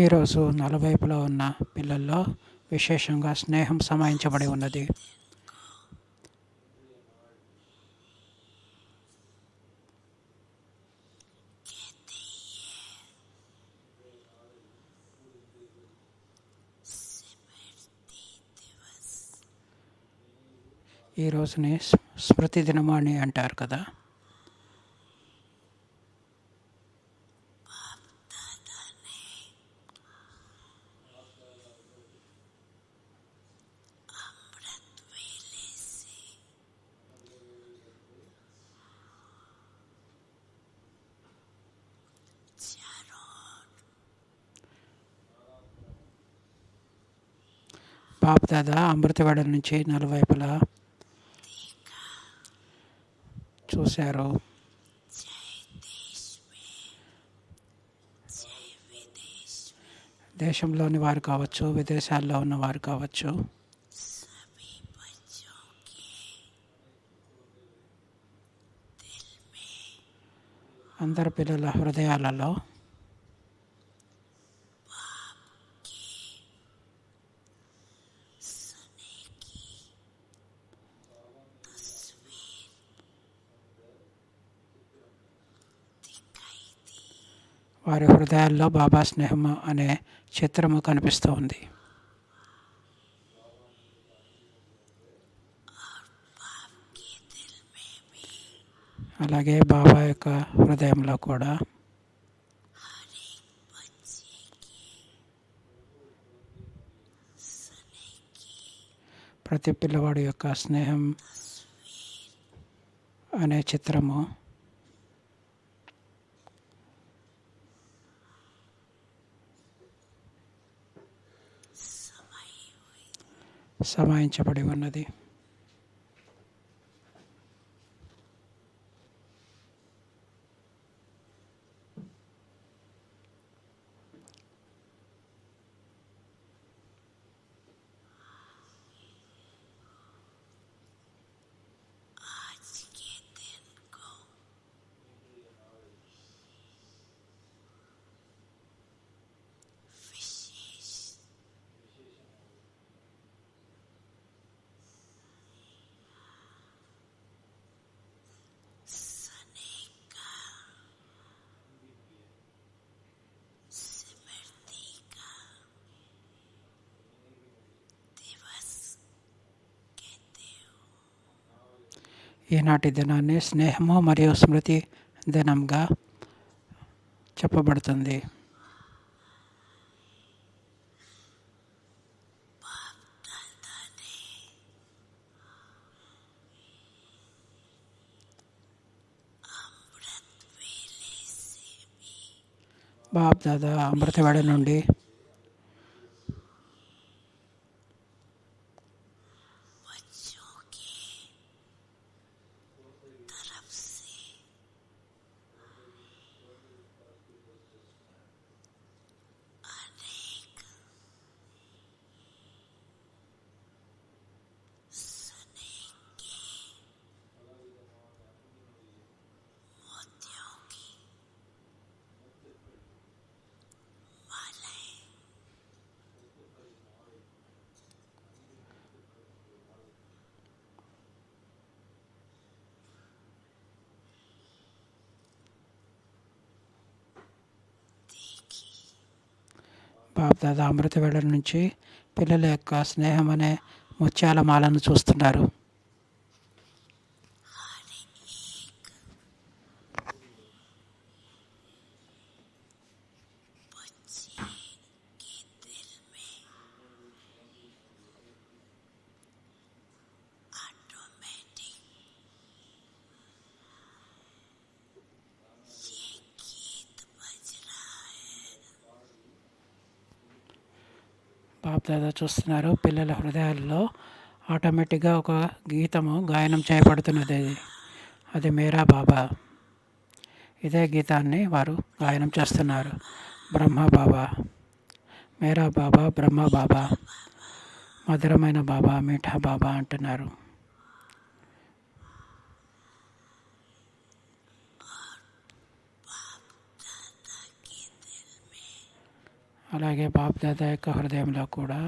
ఈరోజు నలువైపులా ఉన్న పిల్లల్లో విశేషంగా స్నేహం సమాయించబడి ఉన్నది. ఈ రోజుని స్మృతి దినము అని అంటారు కదా. బాప్ దాదా అమృతవేళ నుంచి నలువైపులా చూశారు. దేశంలోని వారు కావచ్చు, విదేశాల్లో ఉన్నవారు కావచ్చు, అందరు పిల్లల హృదయాలలో వారి హృదయాల్లో బాబా స్నేహము అనే చిత్రము కనిపిస్తూ ఉంది. అలాగే బాబా యొక్క హృదయంలో కూడా ప్రతి పిల్లవాడి యొక్క స్నేహం అనే చిత్రము సమాయించబడి ఉన్నది. ఈనాటి దినాన్ని స్నేహము మరియు స్మృతి దినంగా చెప్పబడుతుంది. బాప్ దాదా అమృతవేళ నుండి బాప్ దాదా అమృతవేళ నుంచి పిల్లల యొక్క స్నేహం అనే ముత్యాల మాలను చూస్తున్నారు. బాప్ దాదా చూస్తున్నారు, పిల్లల హృదయాల్లో ఆటోమేటిక్గా ఒక గీతము గాయనం చేయబడుతున్నది. అది మేరా బాబా. ఇదే గీతాన్ని వారు గాయనం చేస్తున్నారు. బ్రహ్మ బాబా, మేరా బాబా, బ్రహ్మ బాబా, మధురమైన బాబా, మీఠా బాబా అంటున్నారు. అలాగే బాప్ దాదా యొక్క హృదయంలో కూడా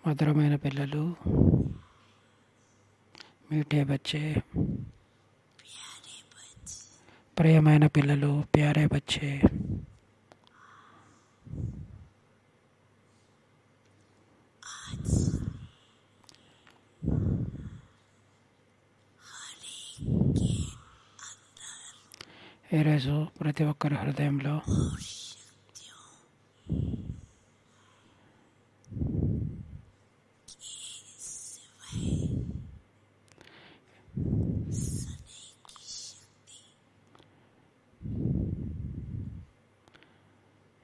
మధురమైన పిల్లలు, మీఠే బచ్చే, ప్రియమైన పిల్లలు, ప్యారే బచ్చే, ఈరోజు ప్రతి ఒక్కరి హృదయంలో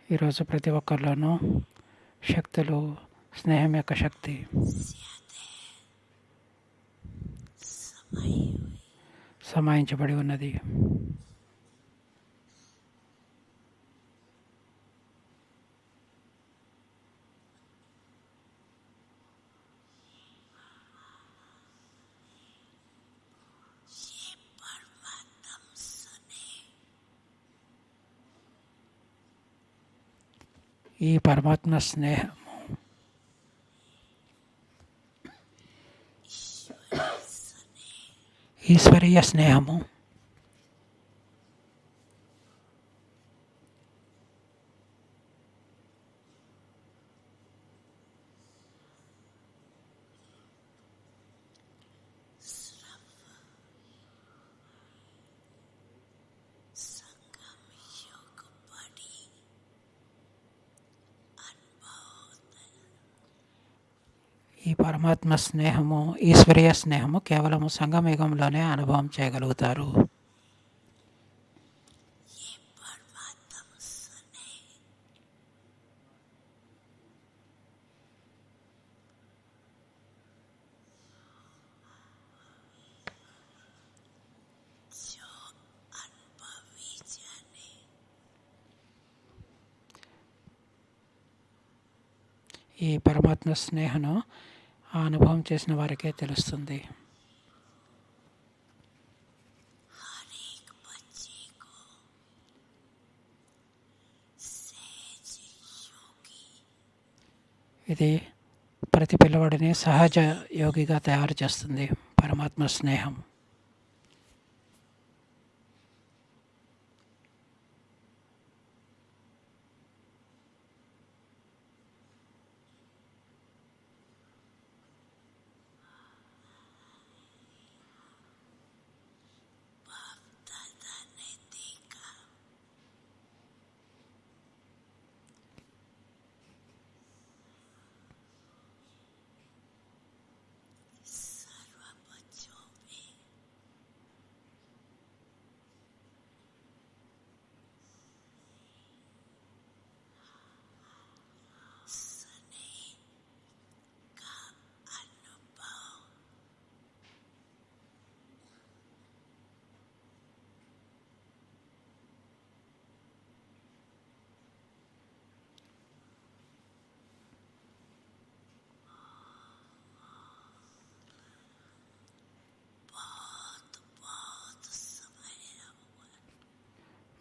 ఈరోజు ప్రతి ఒక్కరిలోనూ శక్తులు, స్నేహం యొక్క శక్తి సమాయించబడి ఉన్నది. ఈ పరమాత్మ స్నేహం ఈశ్వరీయ స్నేహము ఈ పరమాత్మ స్నేహము, ఈశ్వరీయ స్నేహము కేవలము సంగమయుగంలోనే అనుభవం చేయగలుగుతారు. ఈ పరమాత్మ స్నేహను ఆ అనుభవం చేసిన వారికే తెలుస్తుంది. ఇది ప్రతి పిల్లవాడిని సహజ యోగిగా తయారు చేస్తుంది పరమాత్మ స్నేహం.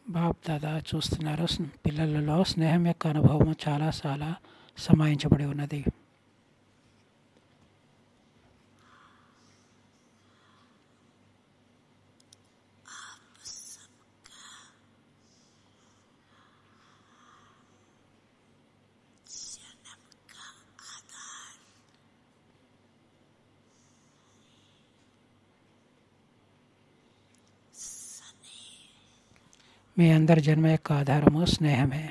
బాప్ దాదా చూస్తున్నారు, పిల్లలలో స్నేహం యొక్క అనుభవం చాలా సమాయించబడి ఉన్నది. మీ అందరి జన్మ యొక్క ఆధారము స్నేహమే.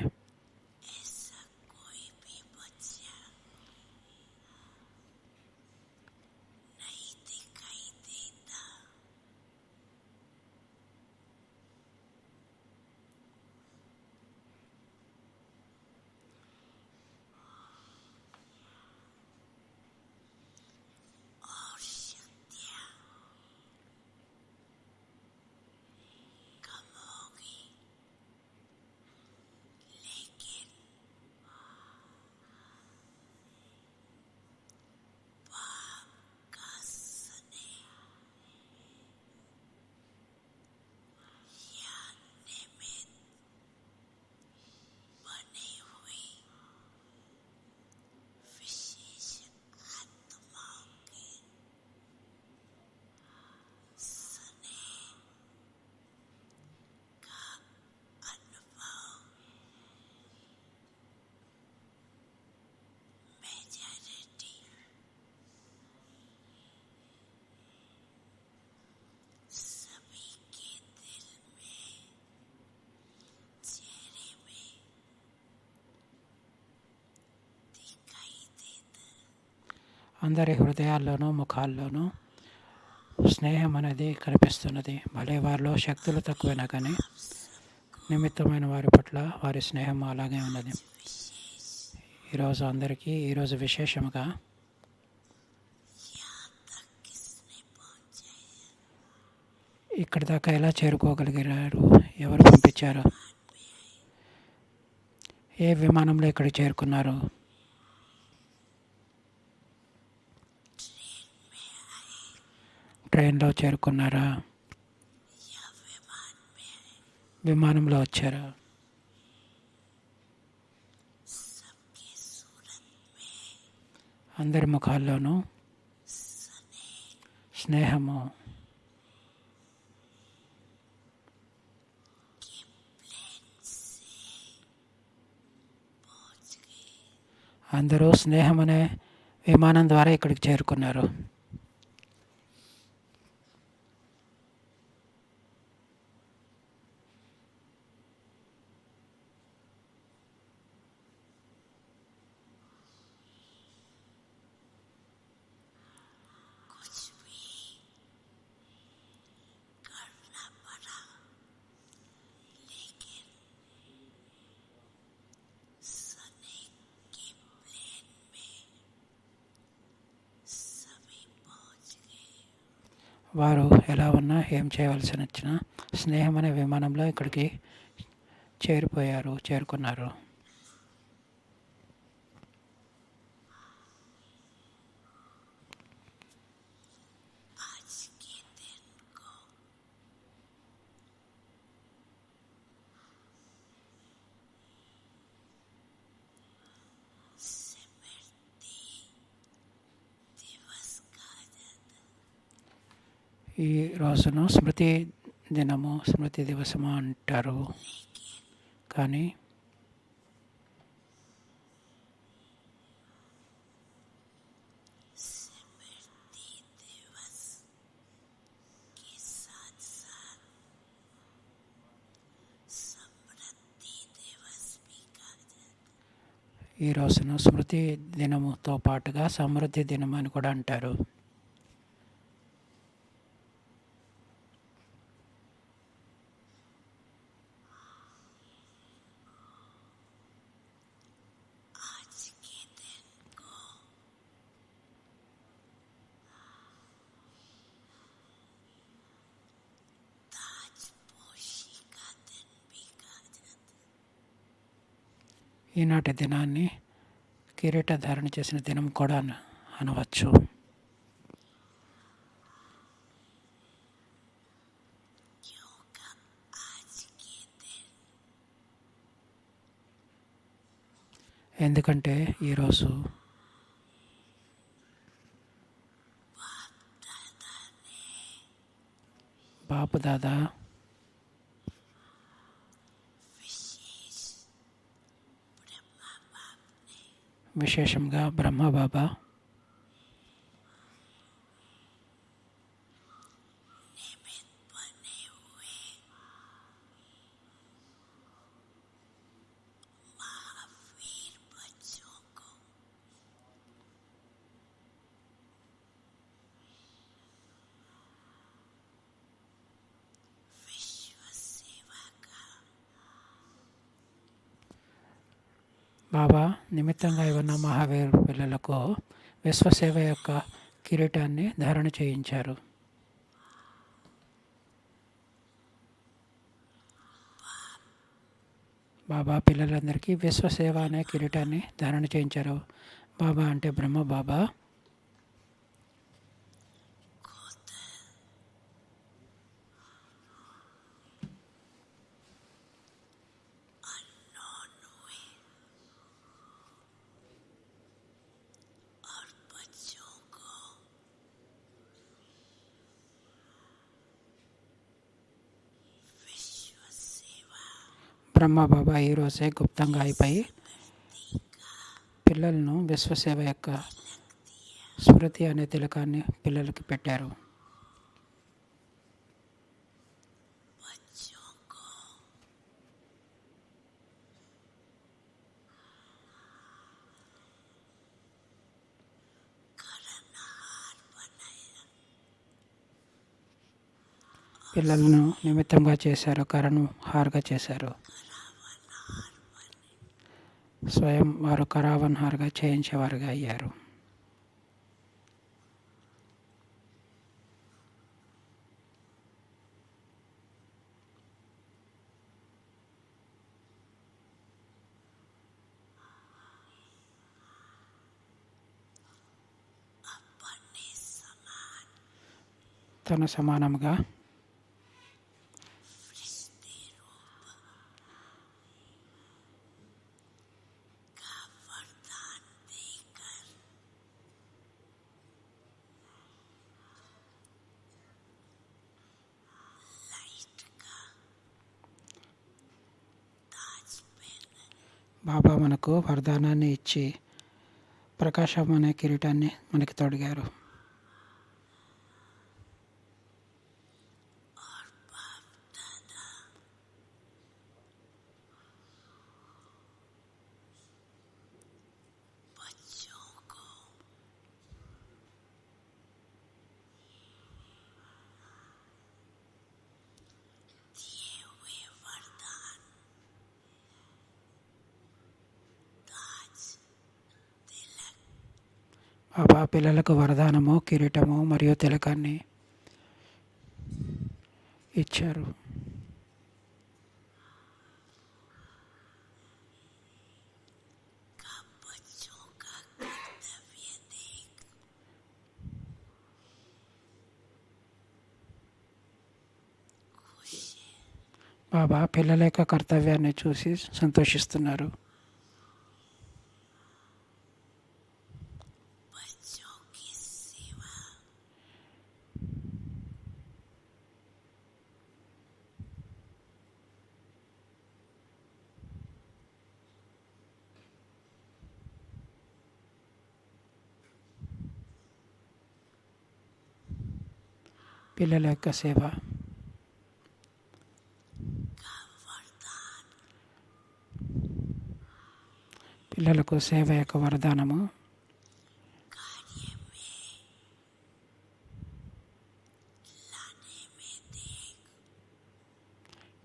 అందరి హృదయాల్లోనూ ముఖాల్లోనూ స్నేహం అనేది కనిపిస్తున్నది. భలే వారిలో శక్తులు తక్కువైనా కానీ నిమిత్తమైన వారి పట్ల వారి స్నేహం అలాగే ఉన్నది. ఈరోజు అందరికీ ఈరోజు విశేషముగా ఇక్కడి దాకా ఎలా చేరుకోగలిగారు, ఎవరు పంపించారు, ఏ విమానంలో ఇక్కడికి చేరుకున్నారు, ట్రైన్లో చేరుకున్నారా, విమానంలో వచ్చారా? అందరి ముఖాల్లోనూ స్నేహము, అందరూ స్నేహం అనే విమానం ద్వారా ఇక్కడికి చేరుకున్నారు. వారు ఎలా ఉన్నా ఏం చేయవలసి వచ్చినా స్నేహం అనే విమానంలో ఇక్కడికి చేరుకున్నారు. ఈ రోజును స్మృతి దినము, స్మృతి దివసము అంటారు. కానీ ఈ రోజును స్మృతి దినముతో పాటుగా సమృద్ధి దినం అని కూడా అంటారు. ఈనాటి దినాన్ని కిరీటధారణ చేసిన దినం కూడా అనవచ్చు. ఎందుకంటే ఈరోజు బాపు దాదా విశేషంగా బ్రహ్మబాబా బాబా నిమిత్తంగా ఉన్న మహావీర్ పిల్లలకు విశ్వసేవ యొక్క కిరీటాన్ని ధారణ చేయించారు. బాబా పిల్లలందరికీ విశ్వసేవ అనే కిరీటాన్ని ధారణ చేయించారు. బాబా అంటే బ్రహ్మ బాబా. బ్రహ్మబాబా ఈరోజే గుప్తంగా అయిపోయి పిల్లలను విశ్వసేవ యొక్క స్మృతి అనే తిలకాన్ని పిల్లలకి పెట్టారు. పిల్లలను నిమిత్తంగా చేశారు, కర్రను హార్గా చేశారు. స్వయం వారు కరావన్ హార్గా చేయించేవారుగా అయ్యారు. తన సమానంగా బాబా మనకు వరదానాన్ని ఇచ్చి ప్రకాశం అనే కిరీటాన్ని మనకి తొడిగారు. బాబా పిల్లలకు వరదానము, కిరీటము మరియు తిలకాన్ని ఇచ్చారు. బాబా పిల్లల యొక్క కర్తవ్యాన్ని చూసి సంతోషిస్తున్నారు. పిల్లల యొక్క సేవ, పిల్లలకు సేవ యొక్క వరదానము.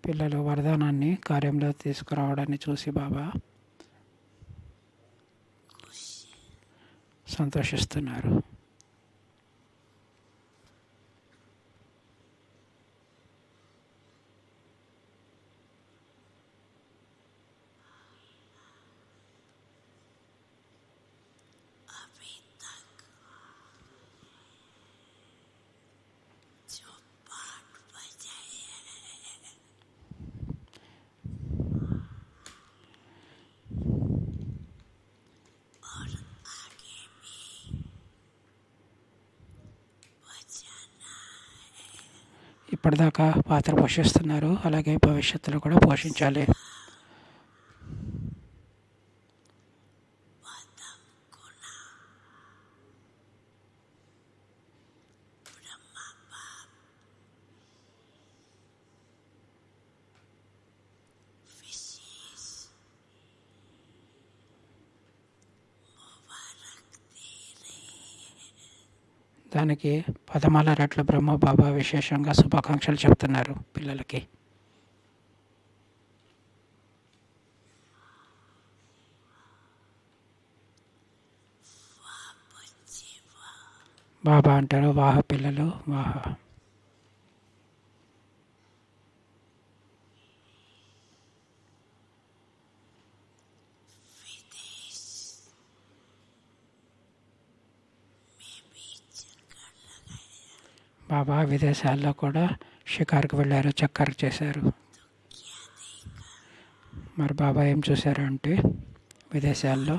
పిల్లలు వరదానాన్ని కార్యంలో తీసుకురావడాన్ని చూసి బాబా సంతోషిస్తున్నారు. ఇప్పటిదాకా పాత్ర పోషిస్తున్నారు, అలాగే భవిష్యత్తులో కూడా పోషించాలి. దానికి పదమాల రెట్ల బ్రహ్మ బాబా విశేషంగా శుభాకాంక్షలు చెప్తున్నారు పిల్లలకి. బాబా అంటారు, వాహ పిల్లలు వాహ. బాబా విదేశాల్లో కూడా షికారుకు వెళ్ళారు, చక్కర్ చేశారు. మరి బాబా ఏం చూశారు అంటే, విదేశాల్లో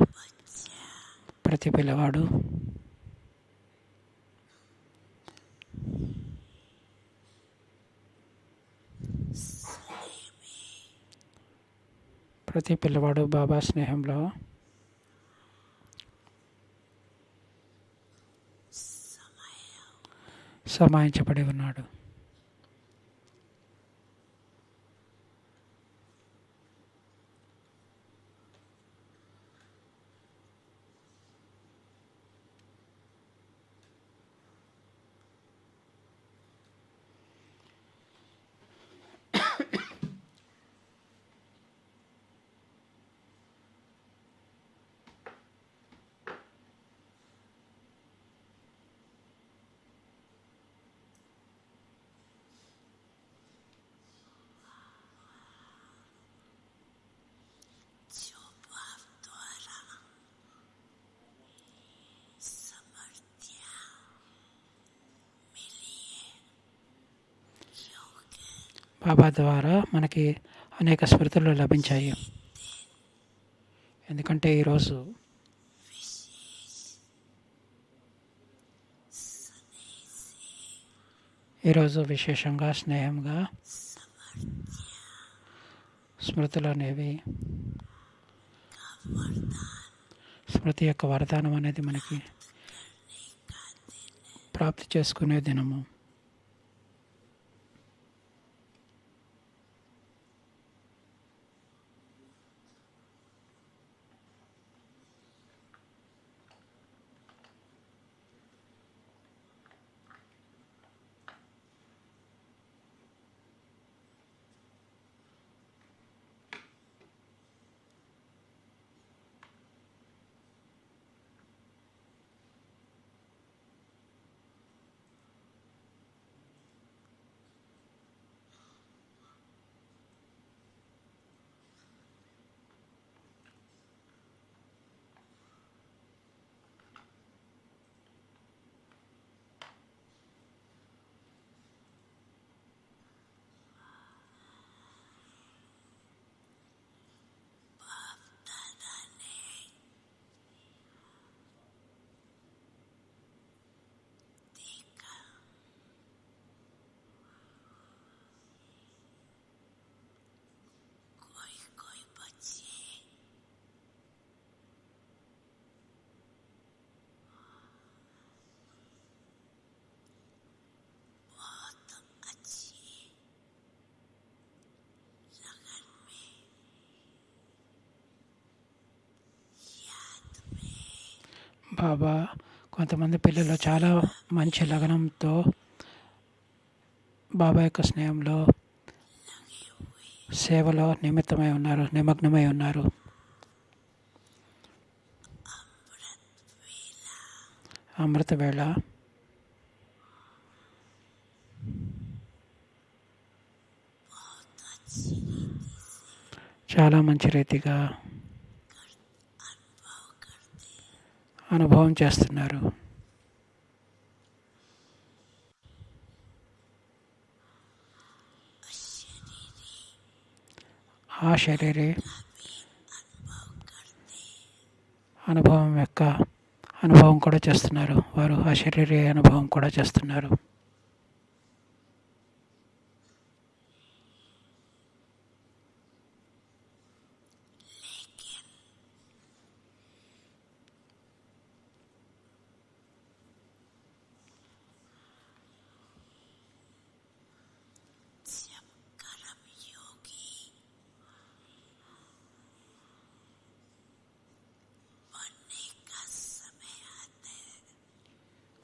ప్రతి పిల్లవాడు బాబా స్నేహంలో సమాయించబడి ఉన్నాడు. బాబా ద్వారా మనకి అనేక స్మృతులు లభించాయి. ఎందుకంటే ఈరోజు విశేషంగా స్నేహంగా స్మృతులు అనేవి, స్మృతి యొక్క వరదానం అనేది మనకి ప్రాప్తి చేసుకునే దినము. బాబా కొంతమంది పిల్లలు చాలా మంచి లగనంతో బాబా యొక్క స్నేహంలో, సేవలో నిమగ్నమై ఉన్నారు. అమృత వేళ చాలా మంచి రీతిగా అనుభవం చేస్తున్నారు. ఆ శరీరీ అనుభవం కూడా చేస్తున్నారు. వారు ఆ శరీరీ అనుభవం కూడా చేస్తున్నారు.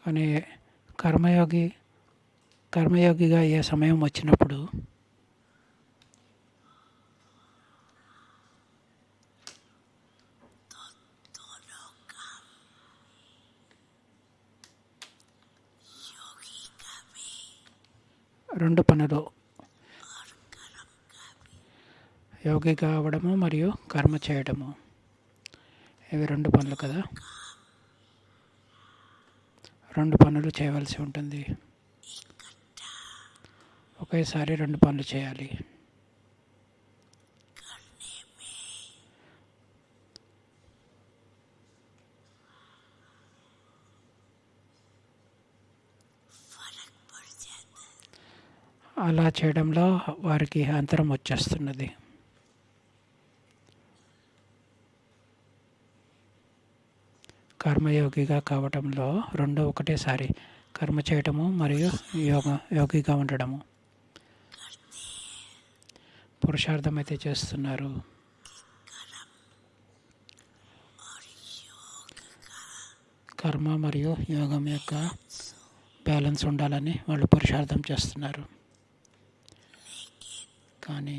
కానీ కర్మయోగిగా అయ్యే సమయం వచ్చినప్పుడు రెండు పనులు, యోగిగా అవ్వడము మరియు కర్మ చేయడము, ఇవి రెండు పనులు కదా. రెండు పనులు చేయవలసి ఉంటుంది. ఒకేసారి రెండు పనులు చేయాలి. అలా చేయడంలో వారికి అంతరం వచ్చేస్తున్నది. కర్మయోగిగా కావటంలో రెండు ఒకటేసారి, కర్మ చేయటము మరియు యోగిగా ఉండడము. పురుషార్థం అయితే చేస్తున్నారు. కర్మ మరియు యోగం యొక్క బ్యాలెన్స్ ఉండాలని వాళ్ళు పురుషార్థం చేస్తున్నారు. కానీ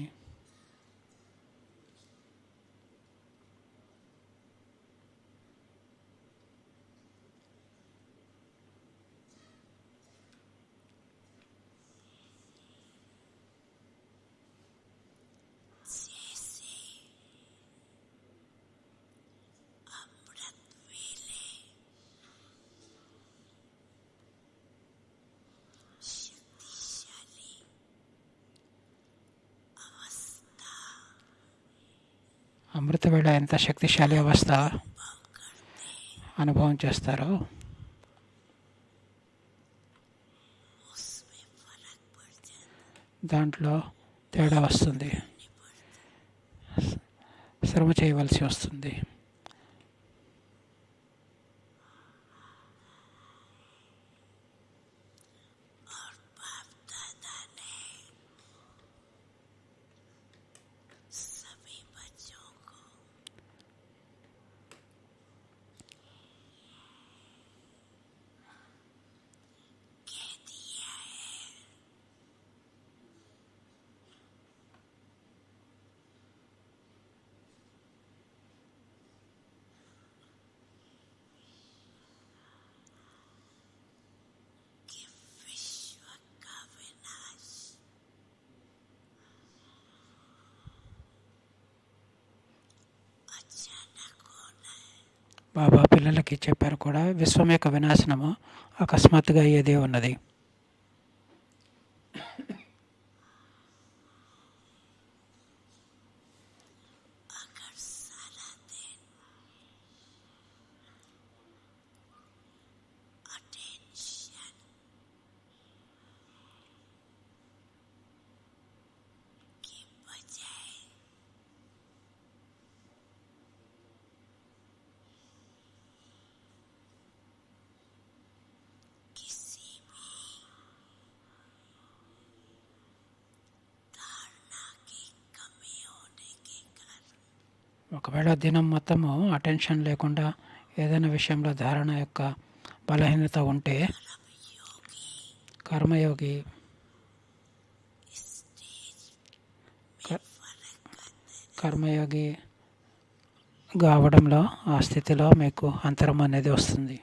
అమృతవేళ ఎంత శక్తిశాలి అవస్థ అనుభవం చేస్తారో దాంట్లో తేడా వస్తుంది, శ్రమ చేయవలసి వస్తుంది. బాబా పిల్లలకి చెప్పారు కూడా, విశ్వం యొక్క వినాశనము అకస్మాత్తుగా అయ్యేదే ఉన్నది. ఒకవేళ దినం మొత్తము అటెన్షన్ లేకుండా ఏదైనా విషయంలో ధారణ యొక్క బలహీనత ఉంటే కర్మయోగి కర్మయోగి కావడంలో ఆ స్థితిలో మీకు అంతరం అనేది వస్తుంది.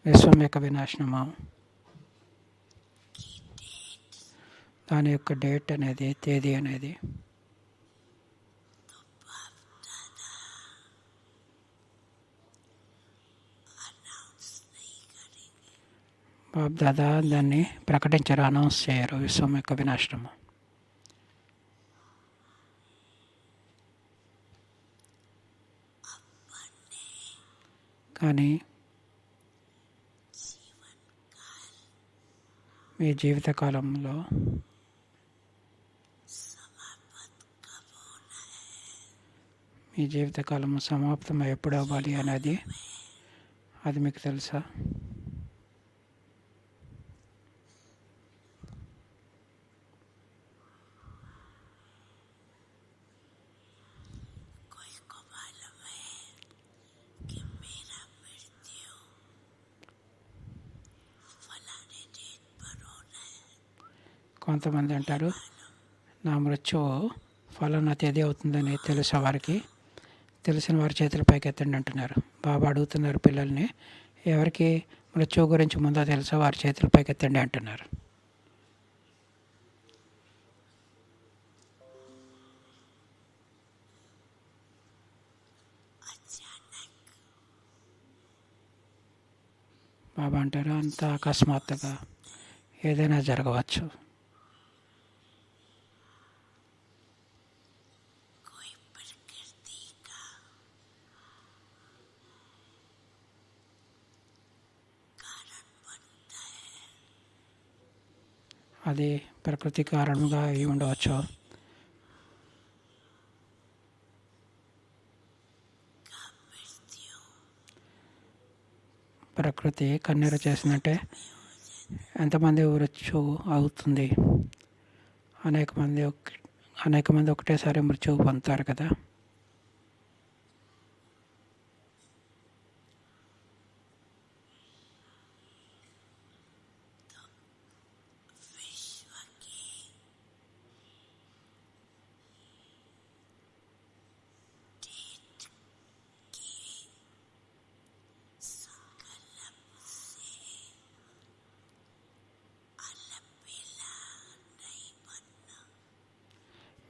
విశ్వం యొక్క వినాశనము దాని యొక్క డేట్ అనేది, తేదీ అనేది బాబ్ దాదా దాన్ని ప్రకటించరు, అనౌన్స్ చేయరు, విశ్వం యొక్క వినాశనము. కానీ మీ జీవితకాలంలో మీ జీవితకాలం సమాప్తం ఎప్పుడు అవ్వాలి అనేది అది మీకు తెలుసా? కొంతమంది అంటారు, నా మృత్యువు ఫలానా తేదీ అవుతుందని తెలుసా వారికి? తెలిసిన వారి చేతుల పైకి ఎత్తండి అంటున్నారు. బాబా అడుగుతున్నారు పిల్లల్ని, ఎవరికి మృత్యువు గురించి ముందో తెలుసా వారి చేతుల పైకి ఎత్తండి అంటున్నారు. బాబా అంటారు, అంత అకస్మాత్తుగా ఏదైనా జరగవచ్చు. అది ప్రకృతి కారణంగా అయి ఉండవచ్చు. ప్రకృతి కన్నీరు చేసినట్టే ఎంతమంది మృత్యు అవుతుంది, అనేక మంది ఒకటేసారి మృత్యువు పొందుతారు కదా.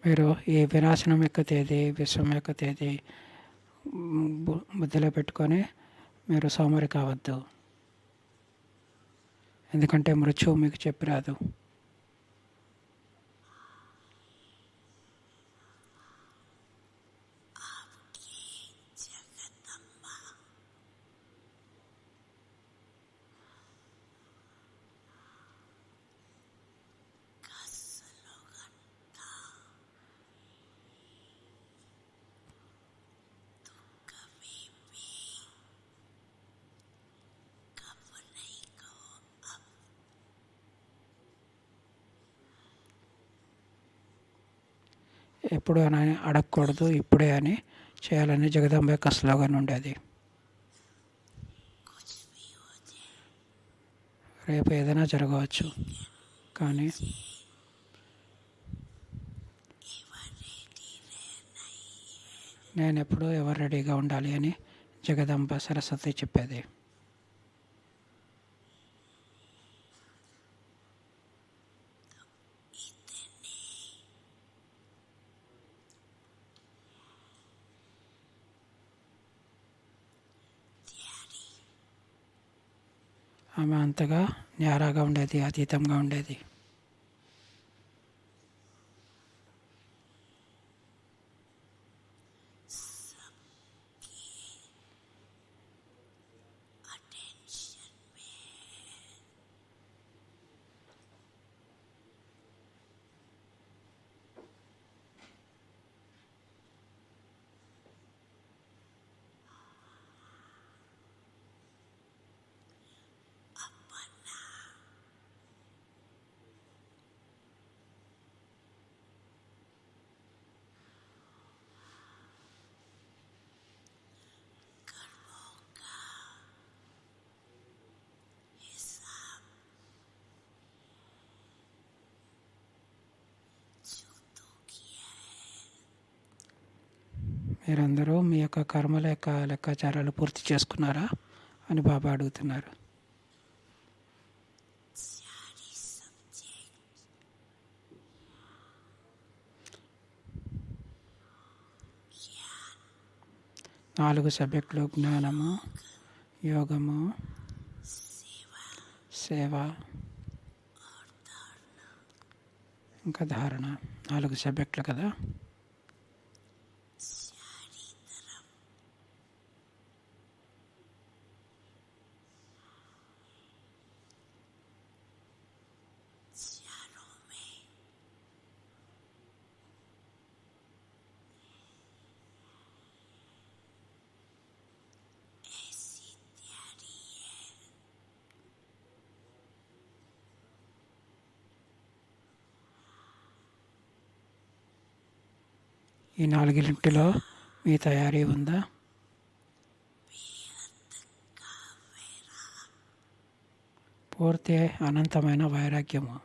మీరు ఈ వినాశనం యొక్క తేదీ, విశ్వం యొక్క తేదీ బుద్ధిలో పెట్టుకొని మీరు సోమరి కావద్దు. ఎందుకంటే మృత్యువు మీకు చెప్పి రాదు. ఎప్పుడు అని అడగకూడదు, ఇప్పుడే అని చేయాలని జగదాంబ యొక్క స్లోగన్ ఉండేది. రేపు ఏదైనా జరగవచ్చు, కానీ నేను ఎప్పుడూ ఎవరు రెడీగా ఉండాలి అని జగదాంబ సరస్వతి చెప్పేది. ఆమె అంతగా న్యారాగా ఉండేది, అతీతంగా ఉండేది. మీరందరూ మీ యొక్క కర్మల యొక్క లెక్కాచారాలు పూర్తి చేసుకున్నారా అని బాబా అడుగుతున్నారు. నాలుగు సబ్జెక్టులు: జ్ఞానము, యోగము, సేవ, ఇంకా ధారణ. 4 సబ్జెక్టులు కదా. ఈ 4టిలో మీ తయారీ ఉందా? పూర్తి అనంతమైన వైరాగ్యము.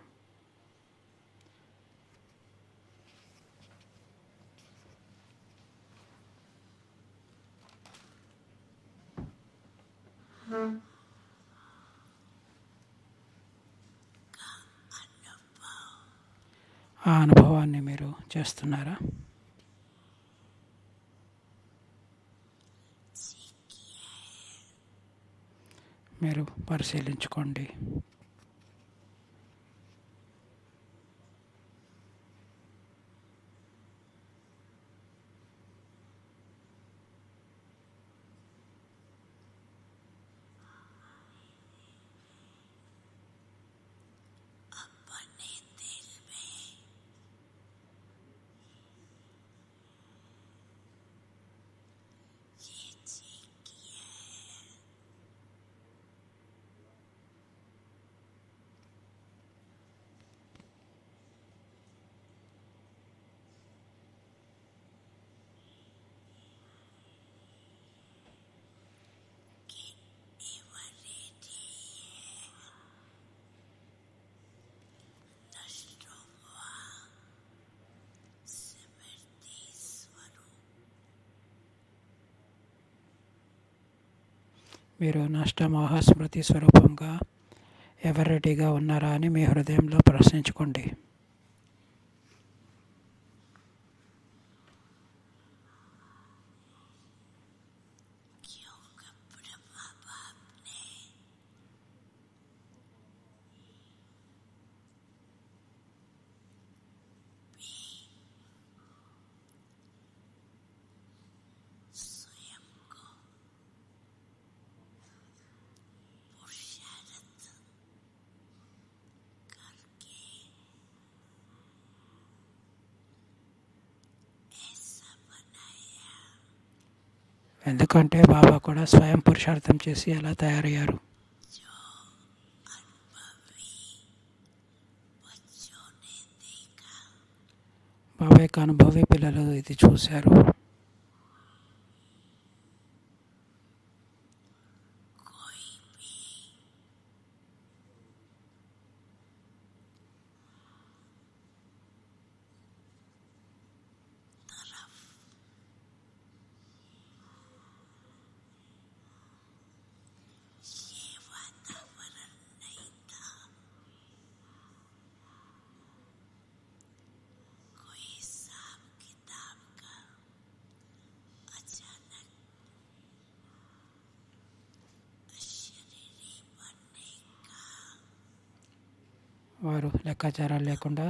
ఆ అనుభవాన్ని మీరు చేస్తున్నారా? మీరు పరిశీలించుకోండి. మీరు నష్టమోహ స్మృతి స్వరూపంగా ఎవరు రెడీగా ఉన్నారా అని మీ హృదయంలో ప్రశ్నించుకోండి. ఎందుకంటే బాబా కూడా స్వయం పురుషార్థం చేసి అలా తయారయ్యారు. బాబా యొక్క అనుభవి పిల్లలు ఇది చూశారు. వారు లెక్కాచారాలు లేకుండా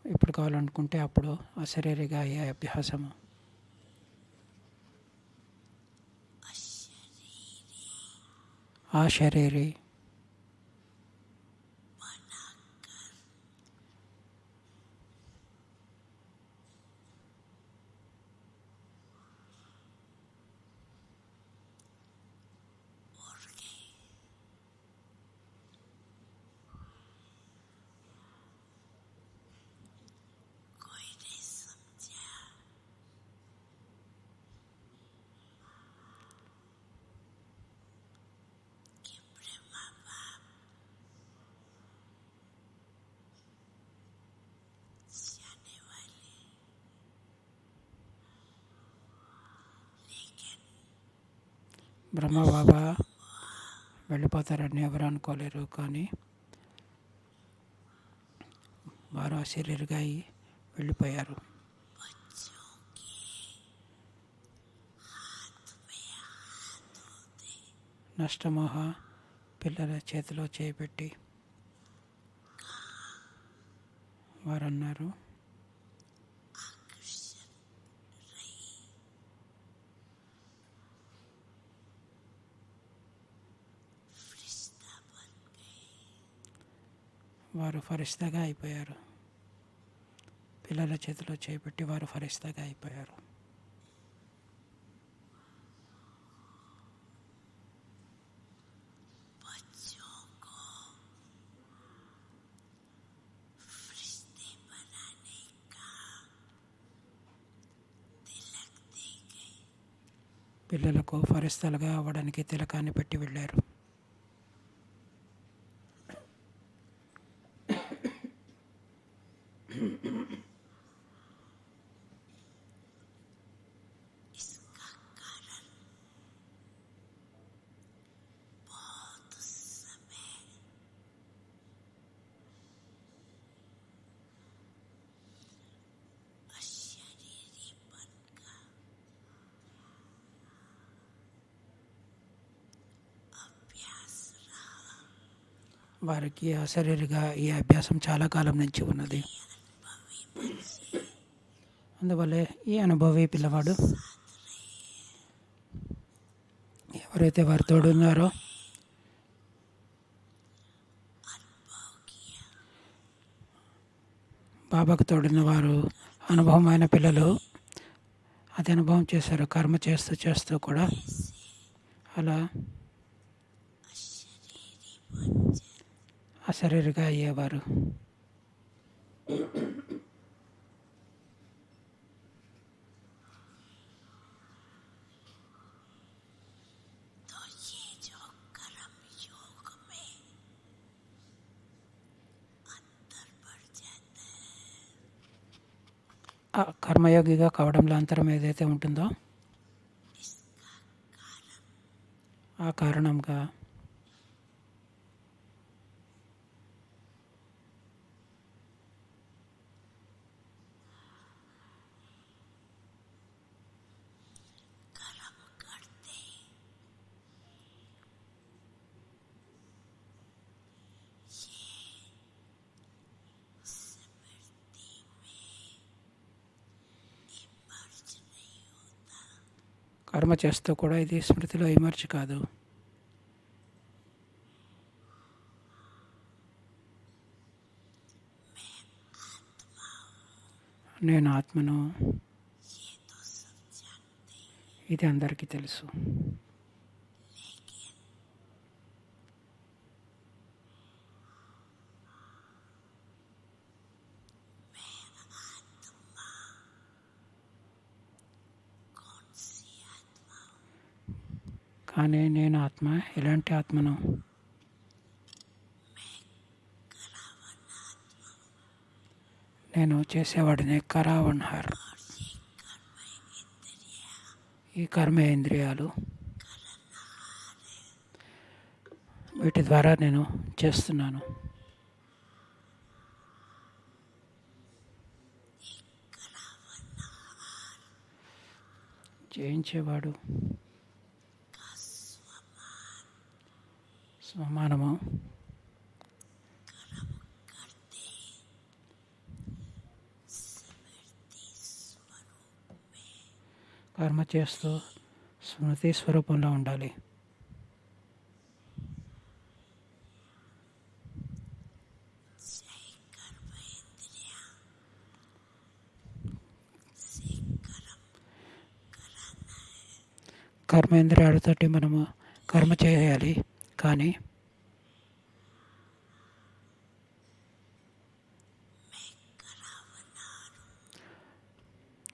ఎప్పుడు కావాలనుకుంటే అప్పుడు అశరీరిగా అయ్యే అభ్యాసము. ఆ శరీరి బ్రహ్మబాబా వెళ్ళిపోతారని ఎవరు అనుకోలేరు. కానీ వారు అశరీరిగా అయి వెళ్ళిపోయారు. నష్టమోహ పిల్లల చేతిలో చేపెట్టి వారు అన్నారు, వారు ఫరిస్తాగా అయిపోయారు. పిల్లల చేతిలో చేపెట్టి వారు ఫరిస్తాగా అయిపోయారు. పిల్లలకు ఫరిస్తాలుగా అవ్వడానికి తిలకాన్ని పెట్టి వెళ్ళారు. వారికి అశరీరిగా ఈ అభ్యాసం చాలా కాలం నుంచి ఉన్నది. అందువల్లే ఈ అనుభవి పిల్లవాడు ఎవరైతే వారు తోడున్నారో బాబాకు తోడున్న వారు అనుభవమైన పిల్లలు అది అనుభవం చేశారు. కర్మ చేస్తూ చేస్తూ కూడా అలా అశరీరిగా అయ్యేవారు. ఆ కర్మయోగిగా కావడంలో అంతరం ఏదైతే ఉంటుందో ఆ కారణంగా కర్మ చేస్తూ కూడా ఇది స్మృతిలో ఇమర్చి కాదు. నేను ఆత్మను, ఇది అందరికీ తెలుసు. కానీ నేను ఆత్మ ఎలాంటి ఆత్మను? నేను చేసేవాడిని కరావన్హర్. ఈ కర్మేంద్రియాలు వీటి ద్వారా నేను చేస్తున్నాను. జయించేవాడు స్వమానము కర్మ చేస్తూ స్మృతి స్వరూపంలో ఉండాలి. కర్మేంద్రియాలతోటి మనము కర్మ చేయాలి, కానీ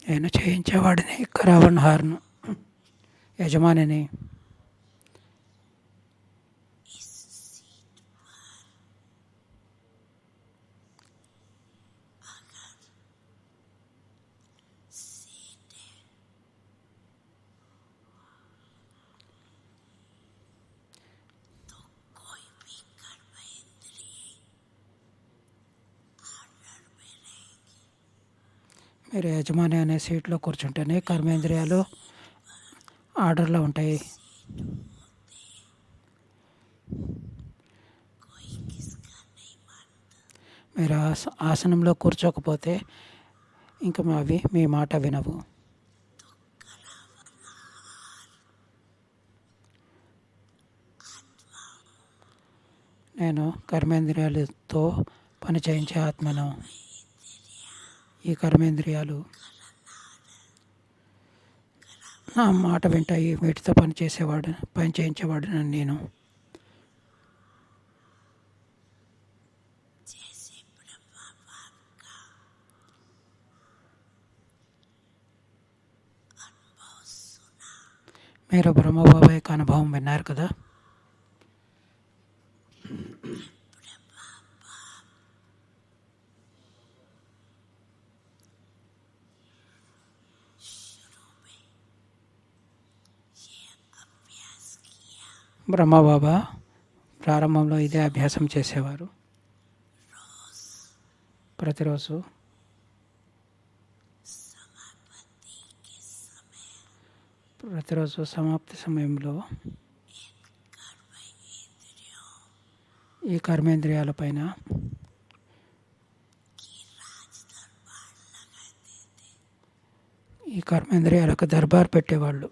నేను చేయించేవాడిని కరావన్హార్ను, యజమానిని. మీరు యజమాని అనే సీట్లో కూర్చుంటేనే కర్మేంద్రియాలు ఆర్డర్లో ఉంటాయి. మీరు ఆసనంలో కూర్చోకపోతే ఇంకా అవి మీ మాట వినవు. నేను కర్మేంద్రియాలతో పని చేయించే ఆత్మను. ఈ కర్మేంద్రియాలు నా మాట వింటాయి, వీటితో పని చేయించేవాడు నేను. మీరు బ్రహ్మబాబా యొక్క అనుభవం విన్నారు కదా. బ్రహ్మబాబా ప్రారంభంలో ఇదే అభ్యాసం చేసేవారు. ప్రతిరోజు సమాప్తి సమయంలో ఈ కర్మేంద్రియాలపైన ఈ కర్మేంద్రియాలకు దర్బార్ పెట్టేవాళ్ళు.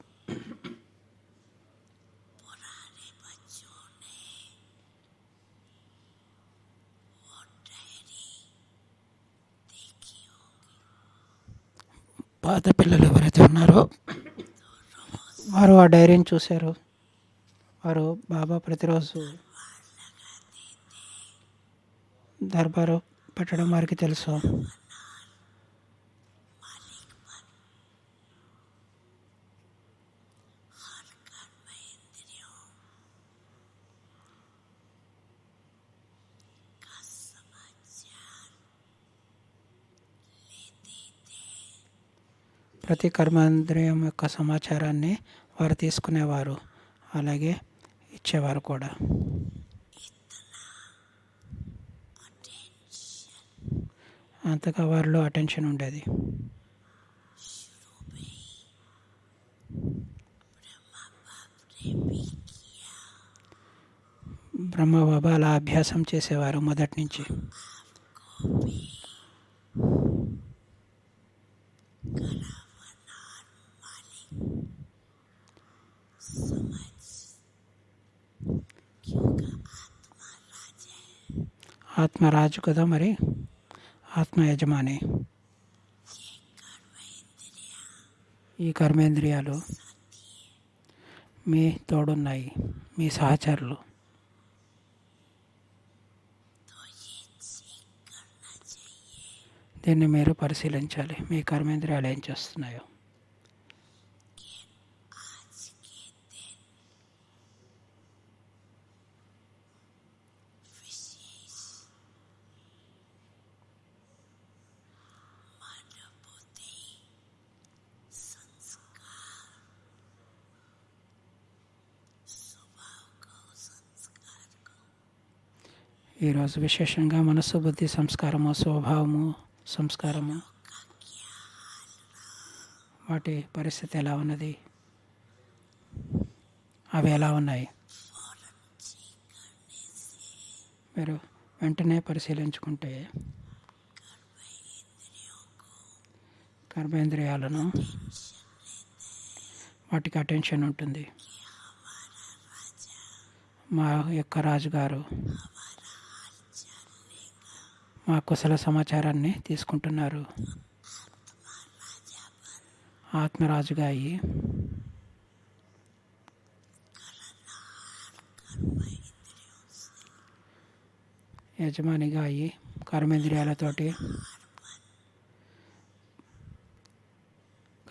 పాత పిల్లలు ఎవరైతే ఉన్నారో వారు ఆ డైరీని చూశారు. వారు బాబా ప్రతిరోజు దర్బారు పెట్టడం వారికి తెలుసు. ప్రతి కర్మేంద్రియం యొక్క సమాచారాన్ని వారు తీసుకునేవారు, అలాగే ఇచ్చేవారు కూడా. అంతగా వారిలో అటెన్షన్ ఉండేది. బ్రహ్మబాబా అలా అభ్యాసం చేసేవారు మొదటి నుంచి. ఆత్మ రాజు కదా, మరి ఆత్మ యజమాని. ఈ కర్మేంద్రియాలు మీ తోడున్నాయి, మీ సహచరులు. దీన్ని మీరు పరిశీలించాలి, మీ కర్మేంద్రియాలు ఏం చేస్తున్నాయో. ఈరోజు విశేషంగా మనస్సు, బుద్ధి, సంస్కారము, స్వభావము, సంస్కారము వాటి పరిస్థితి ఎలా ఉన్నది, అవి ఎలా ఉన్నాయి మీరు వెంటనే పరిశీలించుకుంటే కర్మేంద్రియాలను వాటికి అటెన్షన్ ఉంటుంది. మా యొక్క రాజుగారు మా కుశల సమాచారాన్ని తీసుకుంటున్నారు. ఆత్మరాజుగా అయ్యి యజమానిగా అయ్యి కర్మేంద్రియాలతోటి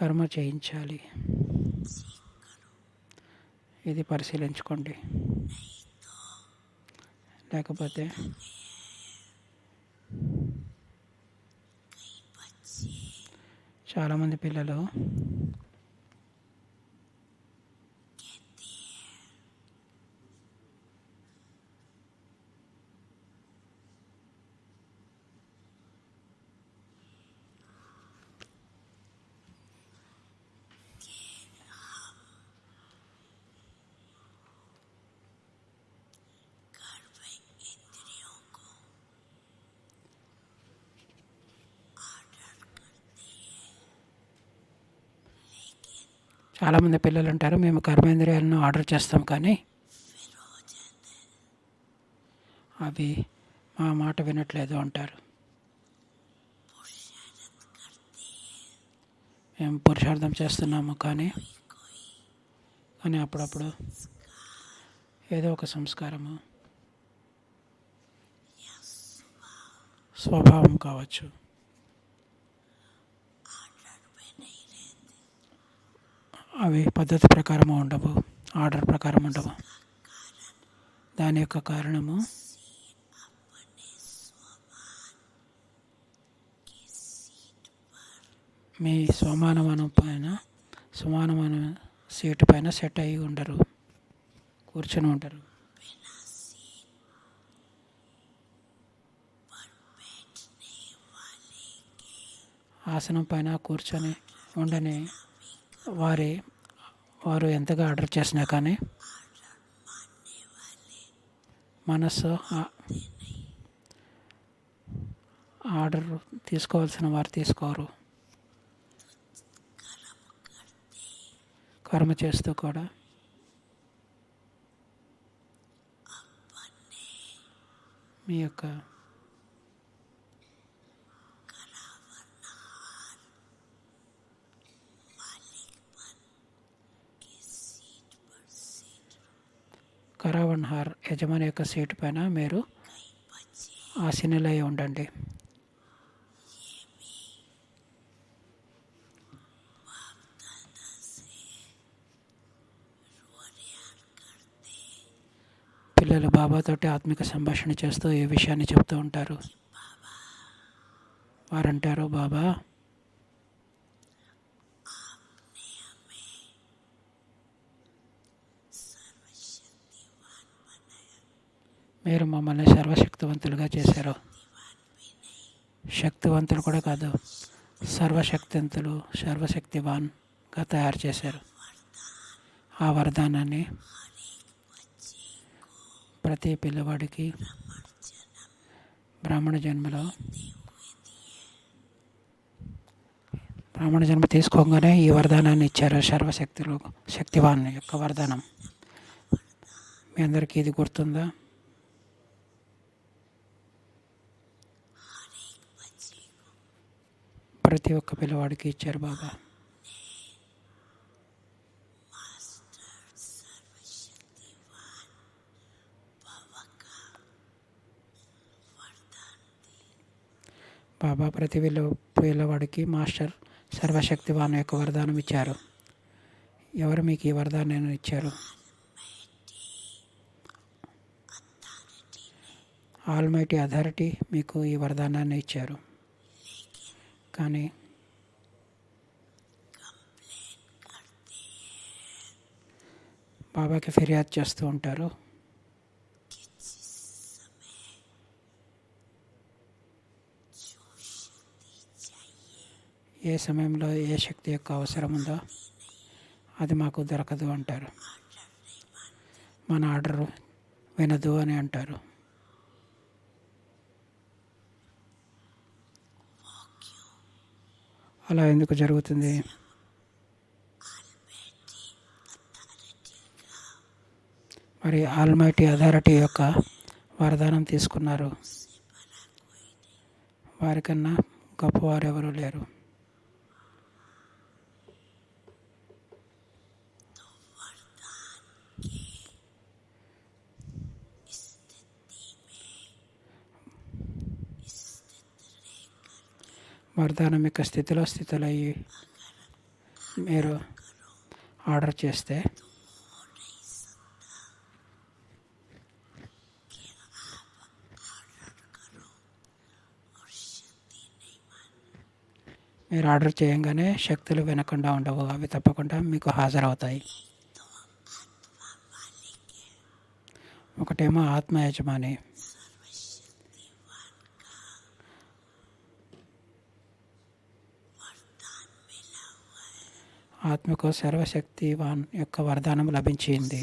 కర్మ చేయించాలి. ఇది పరిశీలించుకోండి. లేకపోతే చాలామంది పిల్లలు చాలామంది పిల్లలు అంటారు, మేము కర్మేంద్రియాలను ఆర్డర్ చేస్తాం కానీ అవి మా మాట వినట్లేదు అంటారు. మేము పురుషార్థం చేస్తున్నాము కానీ అప్పుడప్పుడు ఏదో ఒక సంస్కారము, స్వభావం కావచ్చు, అవి పద్ధతి ప్రకారం ఉండవు, ఆర్డర్ ప్రకారం ఉండవు. దాని యొక్క కారణము మీ సమానమైన సీటు పైన సెట్ అయ్యి ఉండరు, కూర్చొని ఉంటారు. ఆసనం పైన కూర్చొని ఉండని వారు ఎంతగా ఆర్డర్ చేసినా కానీ మనస్సు ఆర్డర్ తీసుకోవాల్సిన వారు తీసుకోరు. కర్మ చేస్తూ కూడా మీ యొక్క కరావన్హార్ యజమాని యొక్క సీటు పైన మీరు ఆసీనులై ఉండండి. పిల్లలు బాబాతోటి ఆత్మిక సంభాషణ చేస్తూ ఈ విషయాన్ని చెప్తూ ఉంటారు. వారంటారు, బాబా మీరు మమ్మల్ని సర్వశక్తివంతులుగా చేశారు. శక్తివంతులు కూడా కాదు, సర్వశక్తివాన్గా తయారు చేశారు. ఆ వరదానాన్ని ప్రతి పిల్లవాడికి బ్రాహ్మణ జన్మ తీసుకోగానే ఈ వరదానాన్ని ఇచ్చారు. శక్తివాన్ యొక్క వరదానం. మీ అందరికీ ఇది గుర్తుందా? ప్రతి ఒక్క పిల్లవాడికి ఇచ్చారు బాబా. బాబా ప్రతి పిల్లవాడికి మాస్టర్ సర్వశక్తివాన్ యొక్క వరదానం ఇచ్చారు. ఎవరు మీకు ఈ వరదానాన్ని ఇచ్చారు? ఆల్మైటీ అథారిటీ మీకు ఈ వరదానాన్ని ఇచ్చారు. కానీ బాబాకి ఫిర్యాదు చేస్తూ ఉంటారు. ఏ సమయంలో ఏ శక్తి యొక్క అవసరం ఉందో అది మాకు దొరకదు అంటారు. మన ఆర్డర్ వినదు అని అంటారు. అలా ఎందుకు జరుగుతుంది? మరి ఆల్మైటీ అథారిటీ యొక్క వరదానం తీసుకున్నారు. వారికన్నా గొప్పవారు ఎవరూ లేరు. వరదానం యొక్క స్థితిలో అయ్యి మీరు ఆర్డర్ చేస్తే మీరు ఆర్డర్ చేయంగానే శక్తులు వినకుండా ఉండవు. అవి తప్పకుండా మీకు హాజరవుతాయి. ఒకటేమో ఆత్మ యజమాని, ఆత్మకు సర్వశక్తివాన్ యొక్క వరదానం లభించింది.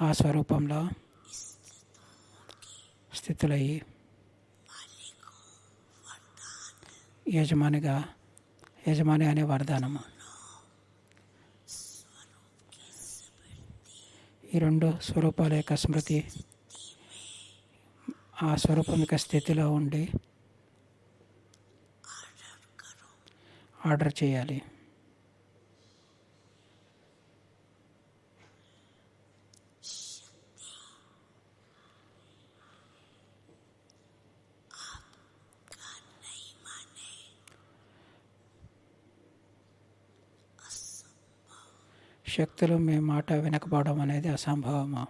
ఆ స్వరూపంలో స్థితులయ్యి యజమాని అనే వరదానము. ఈ రెండు స్వరూపాల యొక్క స్మృతి ఆ స్వరూపం యొక్క స్థితిలో ఉండి ఆర్డర్ చేయాలి. శక్తులు మీ మాట వినకపోవడం అనేది అసంభవము.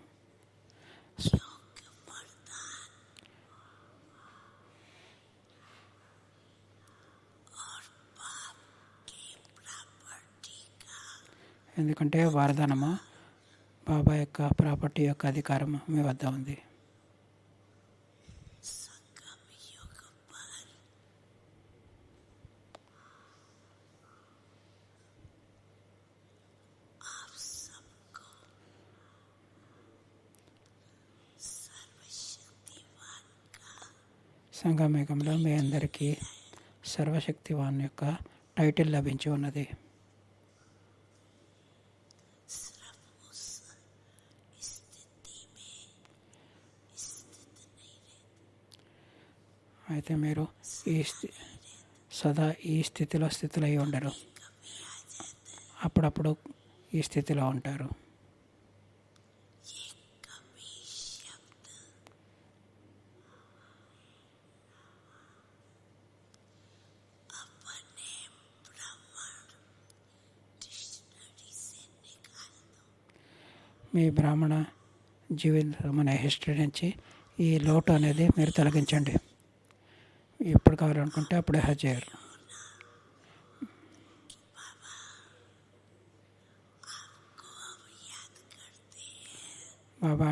ఎందుకంటే వరదానము బాబా యొక్క ప్రాపర్టీ యొక్క అధికారం మీ వద్ద ఉంది. సంగమయుగంలో మీ అందరికీ సర్వశక్తివాన్ యొక్క టైటిల్ లభించి ఉన్నది. అయితే మీరు సదా ఈ స్థితిలో అయి ఉండరు. అప్పుడప్పుడు ఈ స్థితిలో ఉంటారు. మీ బ్రాహ్మణ జీవితం అనే హిస్టరీ నుంచి ఈ లోటు అనేది మీరు తొలగించండి. ఎప్పుడు కావాలనుకుంటే అప్పుడే హజేరు. బాబా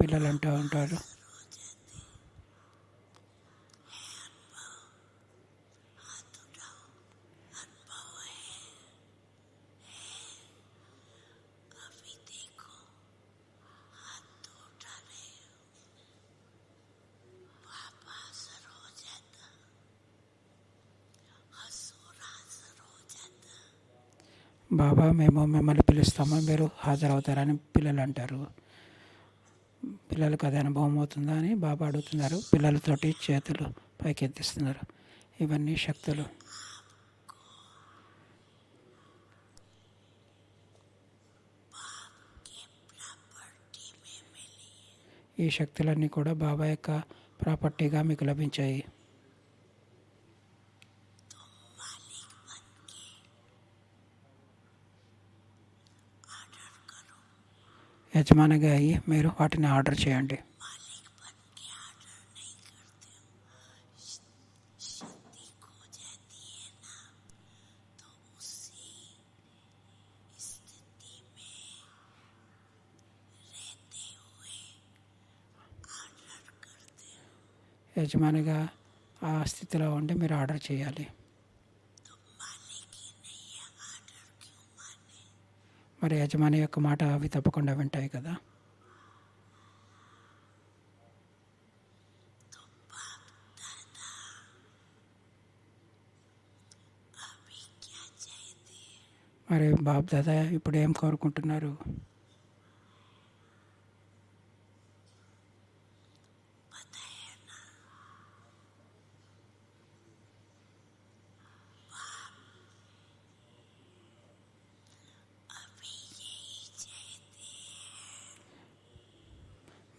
పిల్లలు అంటూ ఉంటారు, బాబా మేము మిమ్మల్ని పిలుస్తాము, మీరు హాజరవుతారని పిల్లలు అంటారు. పిల్లలకు అది అనుభవం అవుతుందా అని బాబా అడుగుతున్నారు. పిల్లలతోటి చేతులు పైకెత్తిస్తున్నారు. ఇవన్నీ శక్తులు. ఈ శక్తులన్నీ కూడా బాబా యొక్క ప్రాపర్టీగా మీకు లభించాయి. యజమానిగా అయ్యి మీరు వాటిని ఆర్డర్ చేయండి. యజమానిగా ఆ స్థితిలో ఉండి మీరు ఆర్డర్ చేయాలి. మరి యజమాని యొక్క మాట అవి తప్పకుండా వింటాయి కదా. మరి బాబు దాదా ఇప్పుడు ఏం కోరుకుంటున్నారు?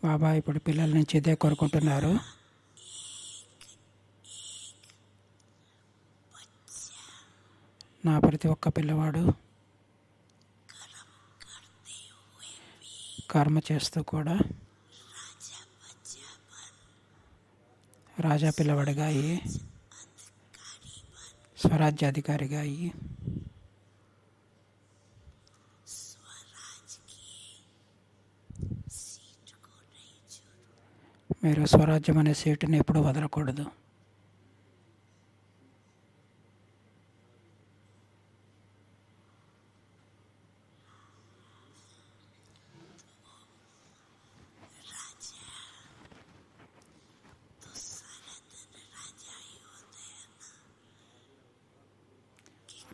బాబా ఇప్పుడు పిల్లల నుంచి ఇదే కోరుకుంటున్నారు. నా ప్రతి ఒక్క పిల్లవాడు కర్మ చేస్తూ కూడా రాజా పిల్లవాడిగా అయ్యి స్వరాజ్యాధికారిగా అయ్యి మీరు స్వరాజ్యం అనే సీటుని ఎప్పుడూ వదలకూడదు.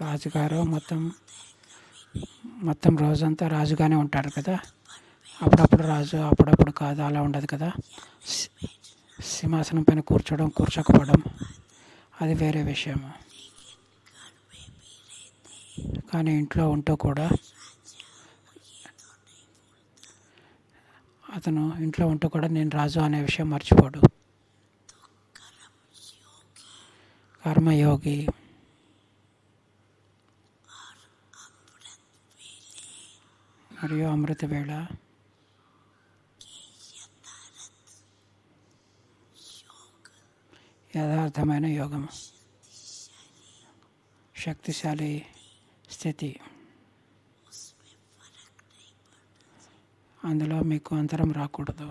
రాజుగారు మొత్తం రోజంతా రాజుగానే ఉంటారు కదా. అప్పుడప్పుడు రాజు, అప్పుడప్పుడు కాదు, అలా ఉండదు కదా. సింహాసనం పైన కూర్చోవడం, కూర్చోకపోవడం అది వేరే విషయము. కానీ ఇంట్లో ఉంటూ కూడా అతను ఇంట్లో ఉంటూ కూడా నేను రాజు అనే విషయం మర్చిపోడు. కర్మయోగి మరియు అమృత వేళ యథార్థమైన యోగము, శక్తిశాలి స్థితి, అందులో మీకు అంతరం రాకూడదు.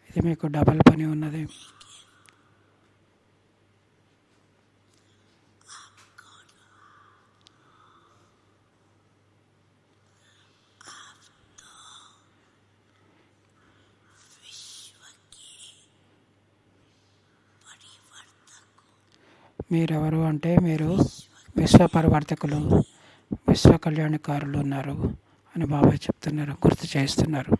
ఇది మీకు డబల్ పని ఉన్నది. మీరెవరు అంటే మీరు విశ్వ పరివర్తకులు, విశ్వ కళ్యాణకారులు ఉన్నారు అని బాబాయ్ చెప్తున్నారు, గుర్తు చేస్తున్నారు.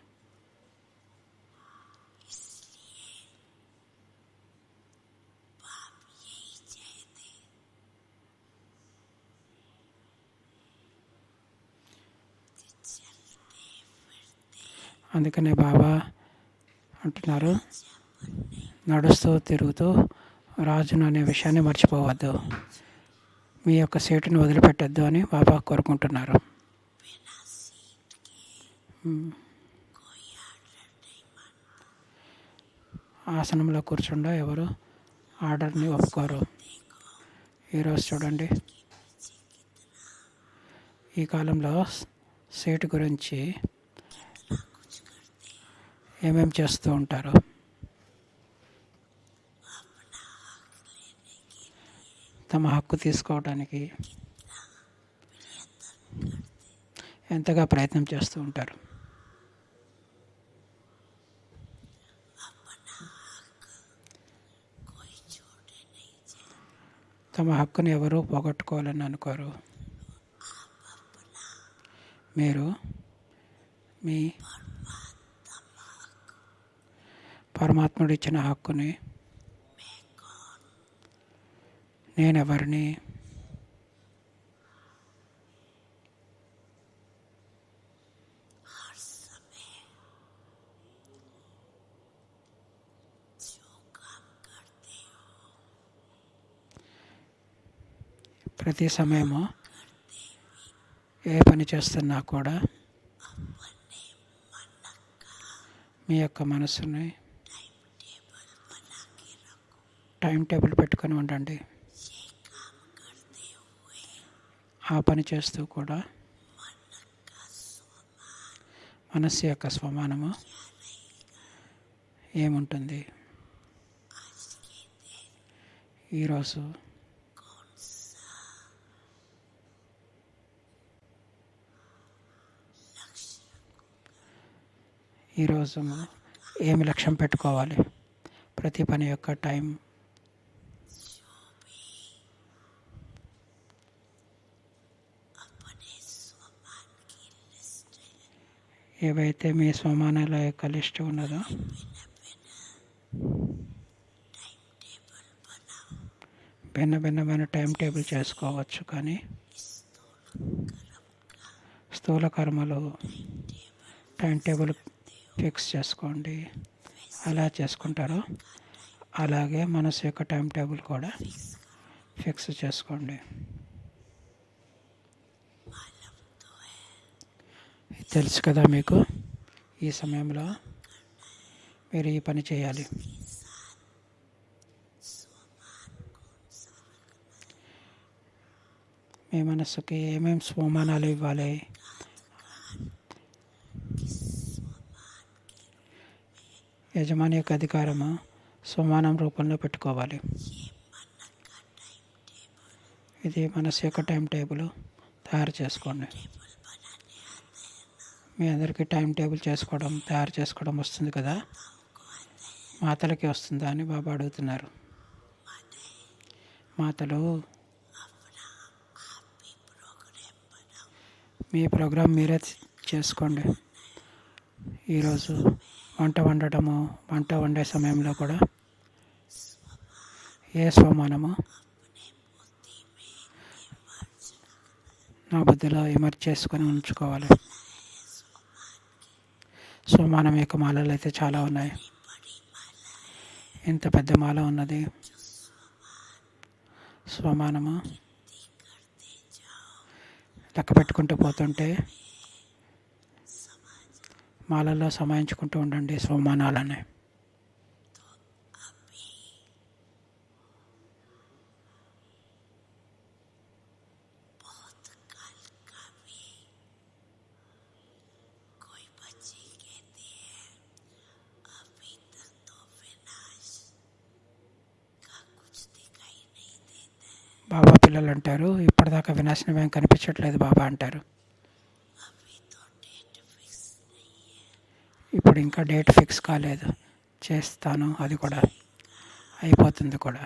అందుకనే బాబా అంటున్నారు, నడుస్తూ తిరుగుతూ రాజును అనే విషయాన్ని మర్చిపోవద్దు, మీ యొక్క సీటుని వదిలిపెట్టద్దు అని బాబా కోరుకుంటున్నారు. ఆసనంలో కూర్చుండా ఎవరు ఆర్డర్ని ఒప్పుకోరు. ఈరోజు చూడండి, ఈ కాలంలో సీటు గురించి ఏమేమి చేస్తూ ఉంటారు. తమ హక్కు తీసుకోవడానికి ఎంతగా ప్రయత్నం చేస్తూ ఉంటారు. తమ హక్కుని ఎవరు పోగొట్టుకోవాలని అనుకోరు. మీరు మీ పరమాత్ముడు ఇచ్చిన హక్కుని, నేనెవరిని, ప్రతి సమయము ఏ పని చేస్తున్నా కూడా మీ యొక్క మనసుని టైం టేబుల్ పెట్టుకొని ఉండండి. ఆ పని చేస్తూ కూడా మనస్సు యొక్క స్వమానము ఏముంటుంది? ఈరోజు ఈరోజు ఏమి లక్ష్యం పెట్టుకోవాలి? ప్రతి పని యొక్క టైం ఏవైతే మీ స్వమానాల యొక్క లిస్ట్ ఉన్నదో భిన్నమైన టైం టేబుల్ చేసుకోవచ్చు. కానీ స్థూల కర్మలు టైం టేబుల్ ఫిక్స్ చేసుకోండి. అలా చేసుకుంటారో అలాగే మనసు యొక్క టైం టేబుల్ కూడా ఫిక్స్ చేసుకోండి. తెలుసు కదా మీకు, ఈ సమయంలో మీరు ఈ పని చేయాలి. మీ మనస్సుకి ఏమేమి స్వమానాలు ఇవ్వాలి? యజమాని యొక్క అధికారము స్వమానం రూపంలో పెట్టుకోవాలి. ఇది మనసు యొక్క టైం టేబుల్ తయారు చేసుకోండి. మీ అందరికీ టైం టేబుల్ తయారు చేసుకోవడం వస్తుంది కదా? మాతలకి వస్తుందా అని బాబా అడుగుతున్నారు. మాతలు, మీ ప్రోగ్రాం మీరే చేసుకోండి. ఈరోజు వంట వండే సమయంలో కూడా ఏ స్వమానము నా బుద్ధిలో ఇమర్జ్ చేసుకొని ఉంచుకోవాలి. స్వమానం యొక్క మాలలు అయితే చాలా ఉన్నాయి. ఇంత పెద్ద మాల ఉన్నది. స్వమానము లెక్క పెట్టుకుంటూ పోతుంటే మాలల్లో సమాయించుకుంటూ ఉండండి స్వమానాలని. బాబా పిల్లలు అంటారు, ఇప్పటిదాకా వినాశనం ఏం కనిపించట్లేదు బాబా అంటారు. ఇప్పుడు ఇంకా డేట్ ఫిక్స్ కాలేదు, చేస్తాను, అది కూడా అయిపోతుంది కూడా.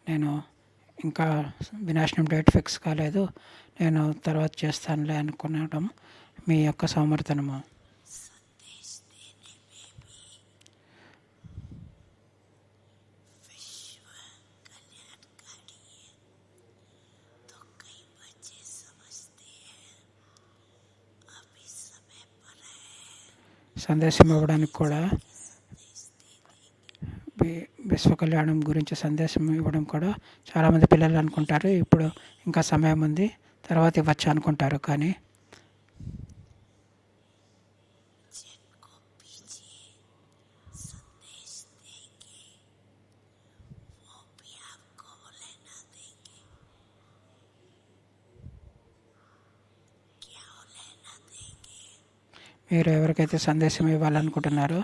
నేను ఇంకా వినాశనం డేట్ ఫిక్స్ కాలేదు, నేను తర్వాత చేస్తానులే అనుకునడం మీ యొక్క సమర్థనము. సందేశం ఇవ్వడానికి కూడా, విశ్వ కళ్యాణం గురించి సందేశం ఇవ్వడం కూడా చాలామంది పిల్లలు అనుకుంటారు ఇప్పుడు ఇంకా సమయం ఉంది, తర్వాత ఇవ్వచ్చు అనుకుంటారు. కానీ మీరు ఎవరికైతే సందేశం ఇవ్వాలనుకుంటున్నారో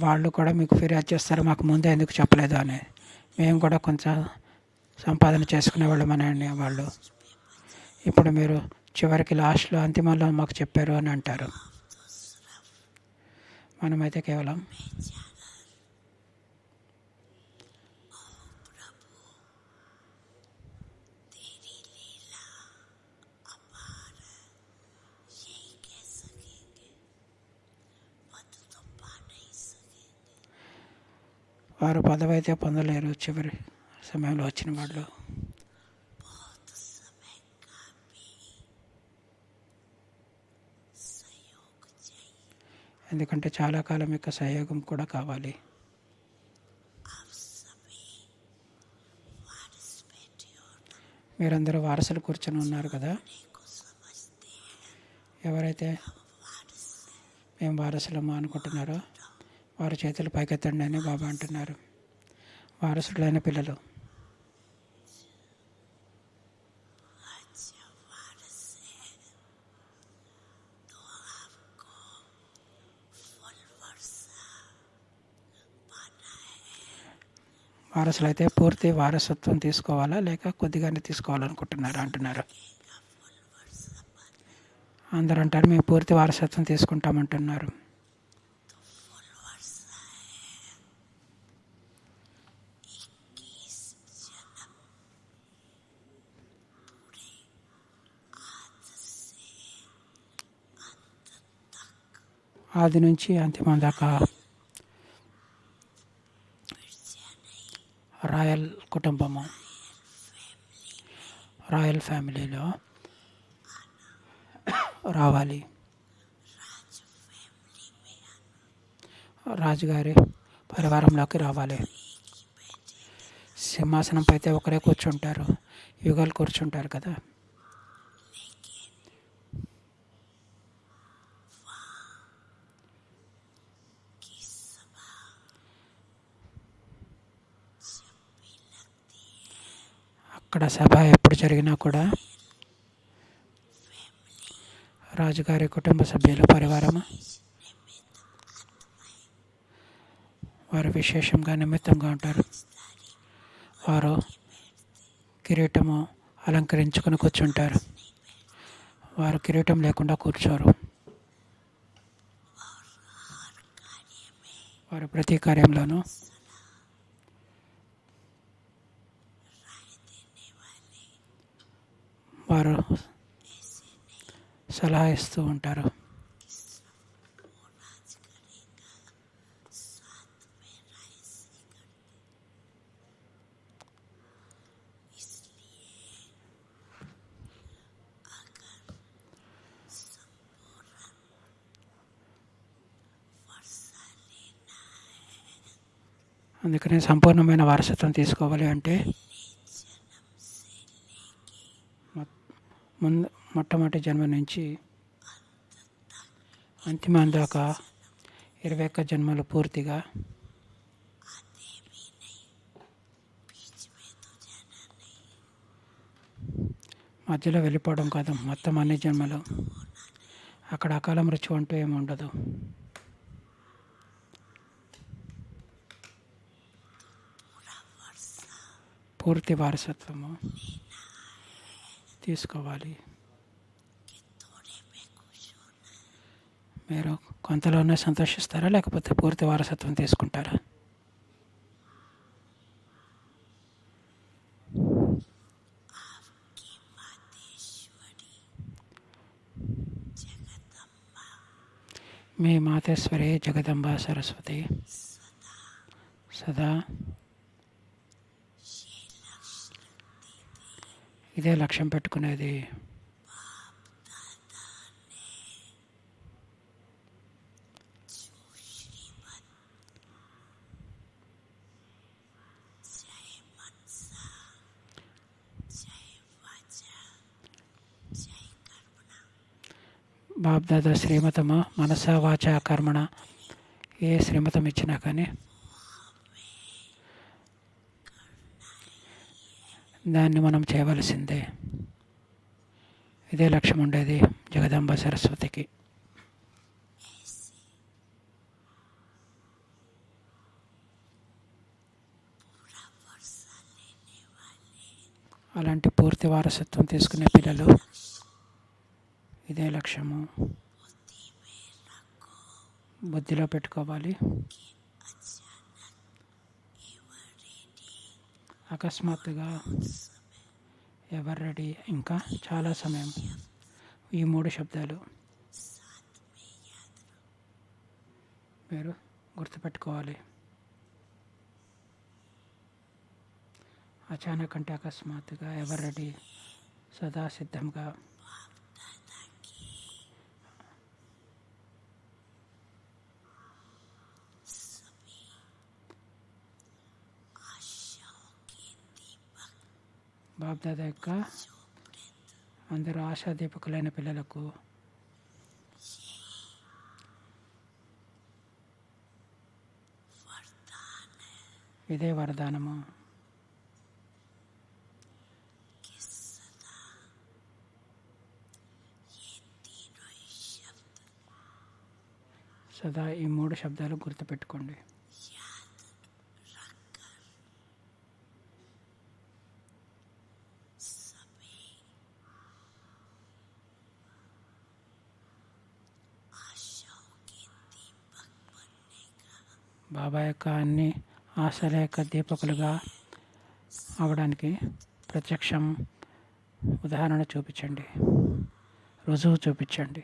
వాళ్ళు కూడా మీకు ఫిర్యాదు చేస్తారు, మాకు ముందే ఎందుకు చెప్పలేదు అని. మేము కూడా కొంచెం సంపాదన చేసుకునేవాళ్ళం అని వాళ్ళు. ఇప్పుడు మీరు చివరికి లాస్ట్లో అంతిమంలో మాకు చెప్పారు అని అంటారు. మనమైతే కేవలం వారు పదవి అయితే పొందలేరు చివరి సమయంలో వచ్చిన వాళ్ళు. ఎందుకంటే చాలా కాలం యొక్క సహయోగం కూడా కావాలి. మీరందరూ వారసులు కూర్చొని ఉన్నారు కదా, ఎవరైతే మేము వారసులమా అనుకుంటున్నారో వారి చేతులు పైకెత్తండి అని బాబా అంటున్నారు. వారసులైన పిల్లలు, వారసులైతే పూర్తి వారసత్వం తీసుకోవాలా లేక కొద్దిగానే తీసుకోవాలనుకుంటున్నారా అంటున్నారు. అందరూ అంటారు మేము పూర్తి వారసత్వం తీసుకుంటామంటున్నారు. ఆది నుంచి అంతిమం దాకా రాయల్ కుటుంబము, రాయల్ ఫ్యామిలీలో రావాలి. రాజుగారి పరివారంలోకి రావాలి. సింహాసనంపై అయితే ఒకరే కూర్చుంటారు, యుగాలు కూర్చుంటారు కదా. అక్కడ సభ ఎప్పుడు జరిగినా కూడా రాజుగారి కుటుంబ సభ్యులు పరివారము వారు విశేషంగా నిమిత్తంగా ఉంటారు. వారు కిరీటము అలంకరించుకొని కూర్చుంటారు. వారు కిరీటం లేకుండా కూర్చోరు. వారు ప్రతి కార్యంలోనూ వారు సలహా ఇస్తూ ఉంటారు. అందుకనే సంపూర్ణమైన వారసత్వం తీసుకోవాలి అంటే మొట్టమొదటి జన్మ నుంచి అంతిమం దాకా 21 జన్మలు పూర్తిగా మధ్యలో వెళ్ళిపోవడం కాదు, మొత్తం అన్ని జన్మలు. అక్కడ అకాల మృత్యు అంటూ ఏమి ఉండదు. పూర్తి వారసత్వము తీసుకోవాలి. మీరు కొంతలోనే సంతోషిస్తారా లేకపోతే పూర్తి వారసత్వం తీసుకుంటారా? మీ మాతేశ్వరి జగదంబ సరస్వతి సదా ఇదే లక్ష్యం పెట్టుకునేది. బాబ్దాదా శ్రీమతము మనస వాచ కర్మణ ఏ శ్రీమతం ఇచ్చినా కానీ దాన్ని మనం చేయవలసిందే. ఇదే లక్ష్యం ఉండేది జగదంబ సరస్వతికి. అలాంటి పూర్తి వారసత్వం తీసుకునే పిల్లలు ఇదే లక్ష్యము బుద్ధిలో పెట్టుకోవాలి. అకస్మాత్తుగా ఎవర్ రెడీ, ఇంకా చాలా సమయం. ఈ 3 శబ్దాలు మీరు గుర్తుపెట్టుకోవాలి. అచానక్ అంటే అకస్మాత్తుగా, ఎవర్ రెడీ సదా సిద్ధంగా. బాబ్దాదా యొక్క అందరూ ఆశాదీపకులైన పిల్లలకు ఇదే వరదానము. సదా ఈ 3 శబ్దాలు గుర్తుపెట్టుకోండి. బాబా యొక్క అన్ని ఆశల యొక్క దీపకులుగా అవడానికి ప్రత్యక్షం ఉదాహరణ చూపించండి, రుజువు చూపించండి.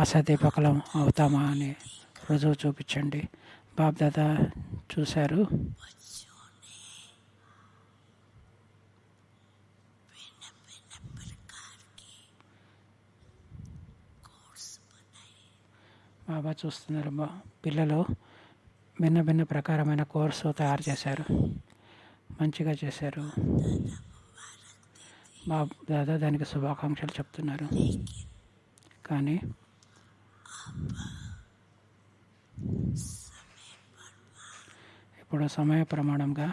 ఆశా దీపకులం అవుతామా అని రుజువు చూపించండి. బాబ్దాదా చూశారు, బాబా చూస్తున్నారు. పిల్లలు భిన్న భిన్న ప్రకారమైన కోర్సు తయారు చేశారు, మంచిగా చేశారు. బాబ్దాదా దానికి శుభాకాంక్షలు చెప్తున్నారు. కానీ ఇప్పుడు సమయ ప్రమాణంగా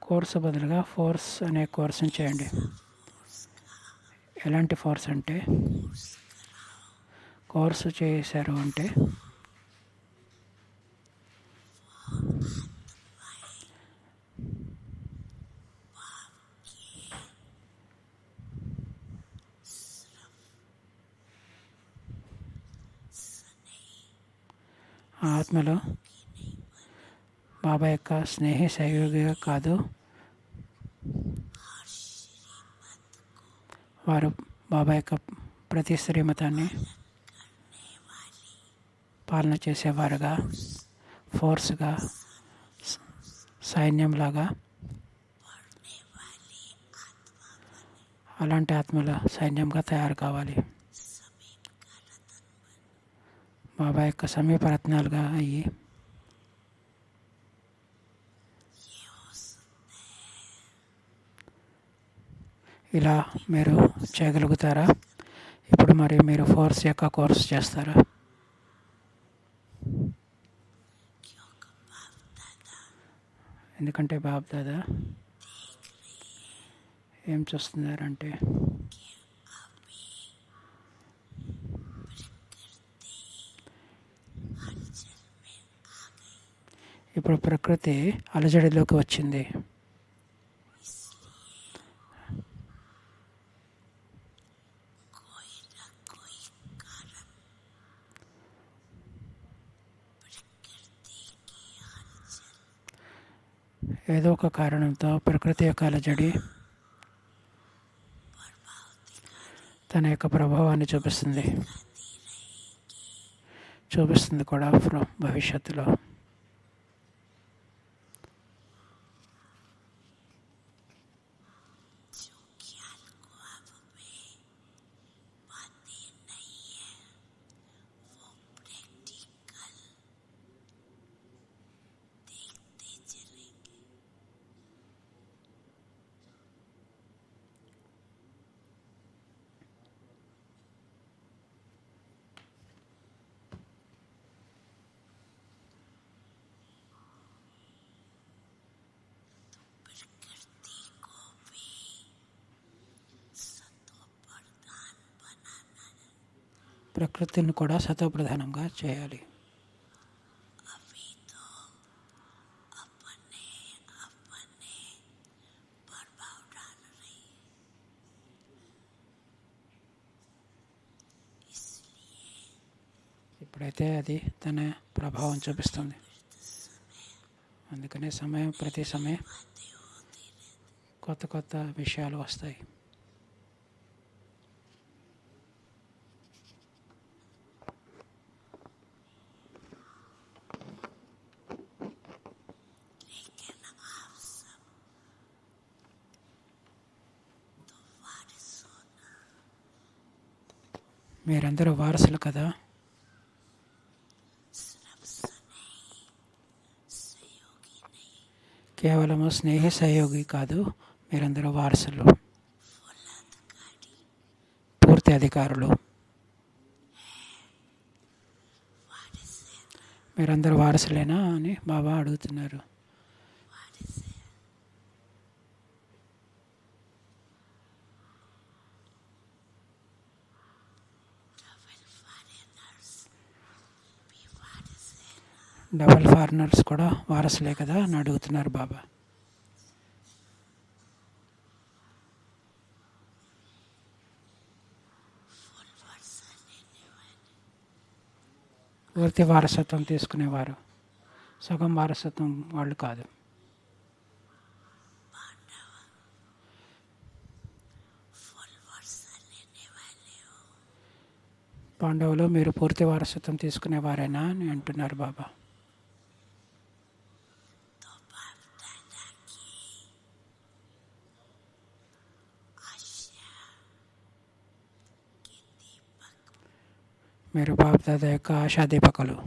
కోర్సు బదులుగా ఫోర్స్ అనే కోర్సుని చేయండి. ఎలాంటి ఫోర్స్ అంటే, కోర్సు చేశారు అంటే ఆత్మలో బాబా యొక్క స్నేహి సహయోగి కాదు, వారు బాబా యొక్క ప్రతి శ్రీమతాన్ని పాలన చేసేవారుగా, ఫోర్స్గా, సైన్యంలాగా, అలాంటి ఆత్మల సైన్యంగా తయారు కావాలి. బాబా యొక్క సమీప రత్నాలుగా అయ్యి ఇలా మీరు చేయగలుగుతారా? ఇప్పుడు మరి మీరు ఫోర్స్ యొక్క కోర్స్ చేస్తారా? ఎందుకంటే బాబ్దాదా ఏం చూస్తున్నారంటే, ఇప్పుడు ప్రకృతి అలజడిలోకి వచ్చింది. ఏదో ఒక కారణంతో ప్రకృతి యొక్క అలజడి తన యొక్క ప్రభావాన్ని చూపిస్తుంది కూడా భవిష్యత్తులో. ప్రకృతిని కూడా సతోప్రధానంగా చేయాలి. ఇప్పుడైతే అది తన ప్రభావం చూపిస్తుంది. అందుకనే ప్రతి సమయం కొత్త కొత్త విషయాలు వస్తాయి. మీరందరూ వారసులు కదా. కేవలము స్నేహి సహయోగి కాదు, మీరందరూ వారసులు, పూర్తి అధికారులు. మీరందరూ వారసులేనా అని బాబా అడుగుతున్నారు. డబల్ ఫారినర్స్ కూడా వారసులే కదా అని అడుగుతున్నారు బాబా. పూర్తి వారసత్వం తీసుకునేవారు, సగం వారసత్వం వాళ్ళు కాదు. పాండవులు మీరు పూర్తి వారసత్వం తీసుకునేవారేనా అని అంటున్నారు బాబా. మీరు బాప్దాదా యొక్క ఆశాదీపకులు.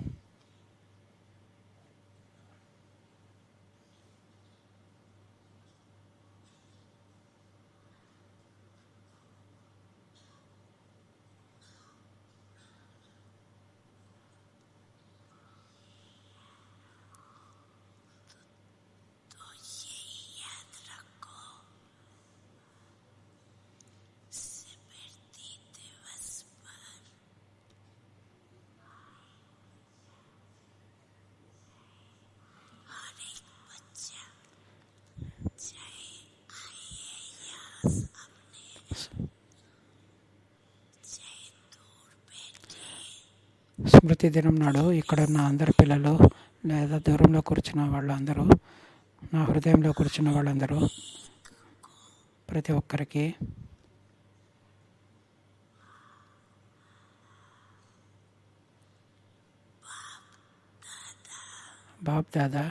స్మృతి దినం నాడు ఇక్కడ ఉన్న అందరు పిల్లలు లేదా దూరంలో కూర్చున్న వాళ్ళందరూ, నా హృదయంలో కూర్చున్న వాళ్ళందరూ, ప్రతి ఒక్కరికి బాప్ దాదా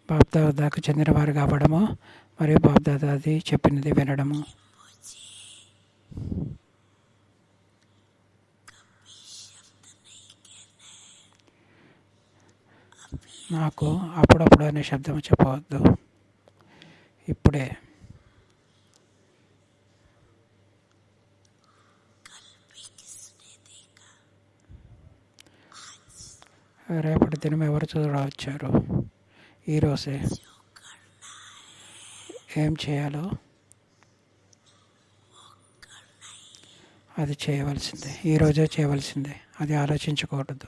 బాప్దాదాకు చెందినవారు కావడము మరియు బాప్దాదాది చెప్పినది వినడము. నాకు అప్పుడప్పుడు అనే శబ్దం చెప్పవద్దు, ఇప్పుడే. రేపటి దినం ఎవరు చూడవచ్చారు? ఈరోజే ఏం చేయాలో అది చేయవలసిందే, ఈరోజే చేయవలసిందే. అది ఆలోచించకూడదు.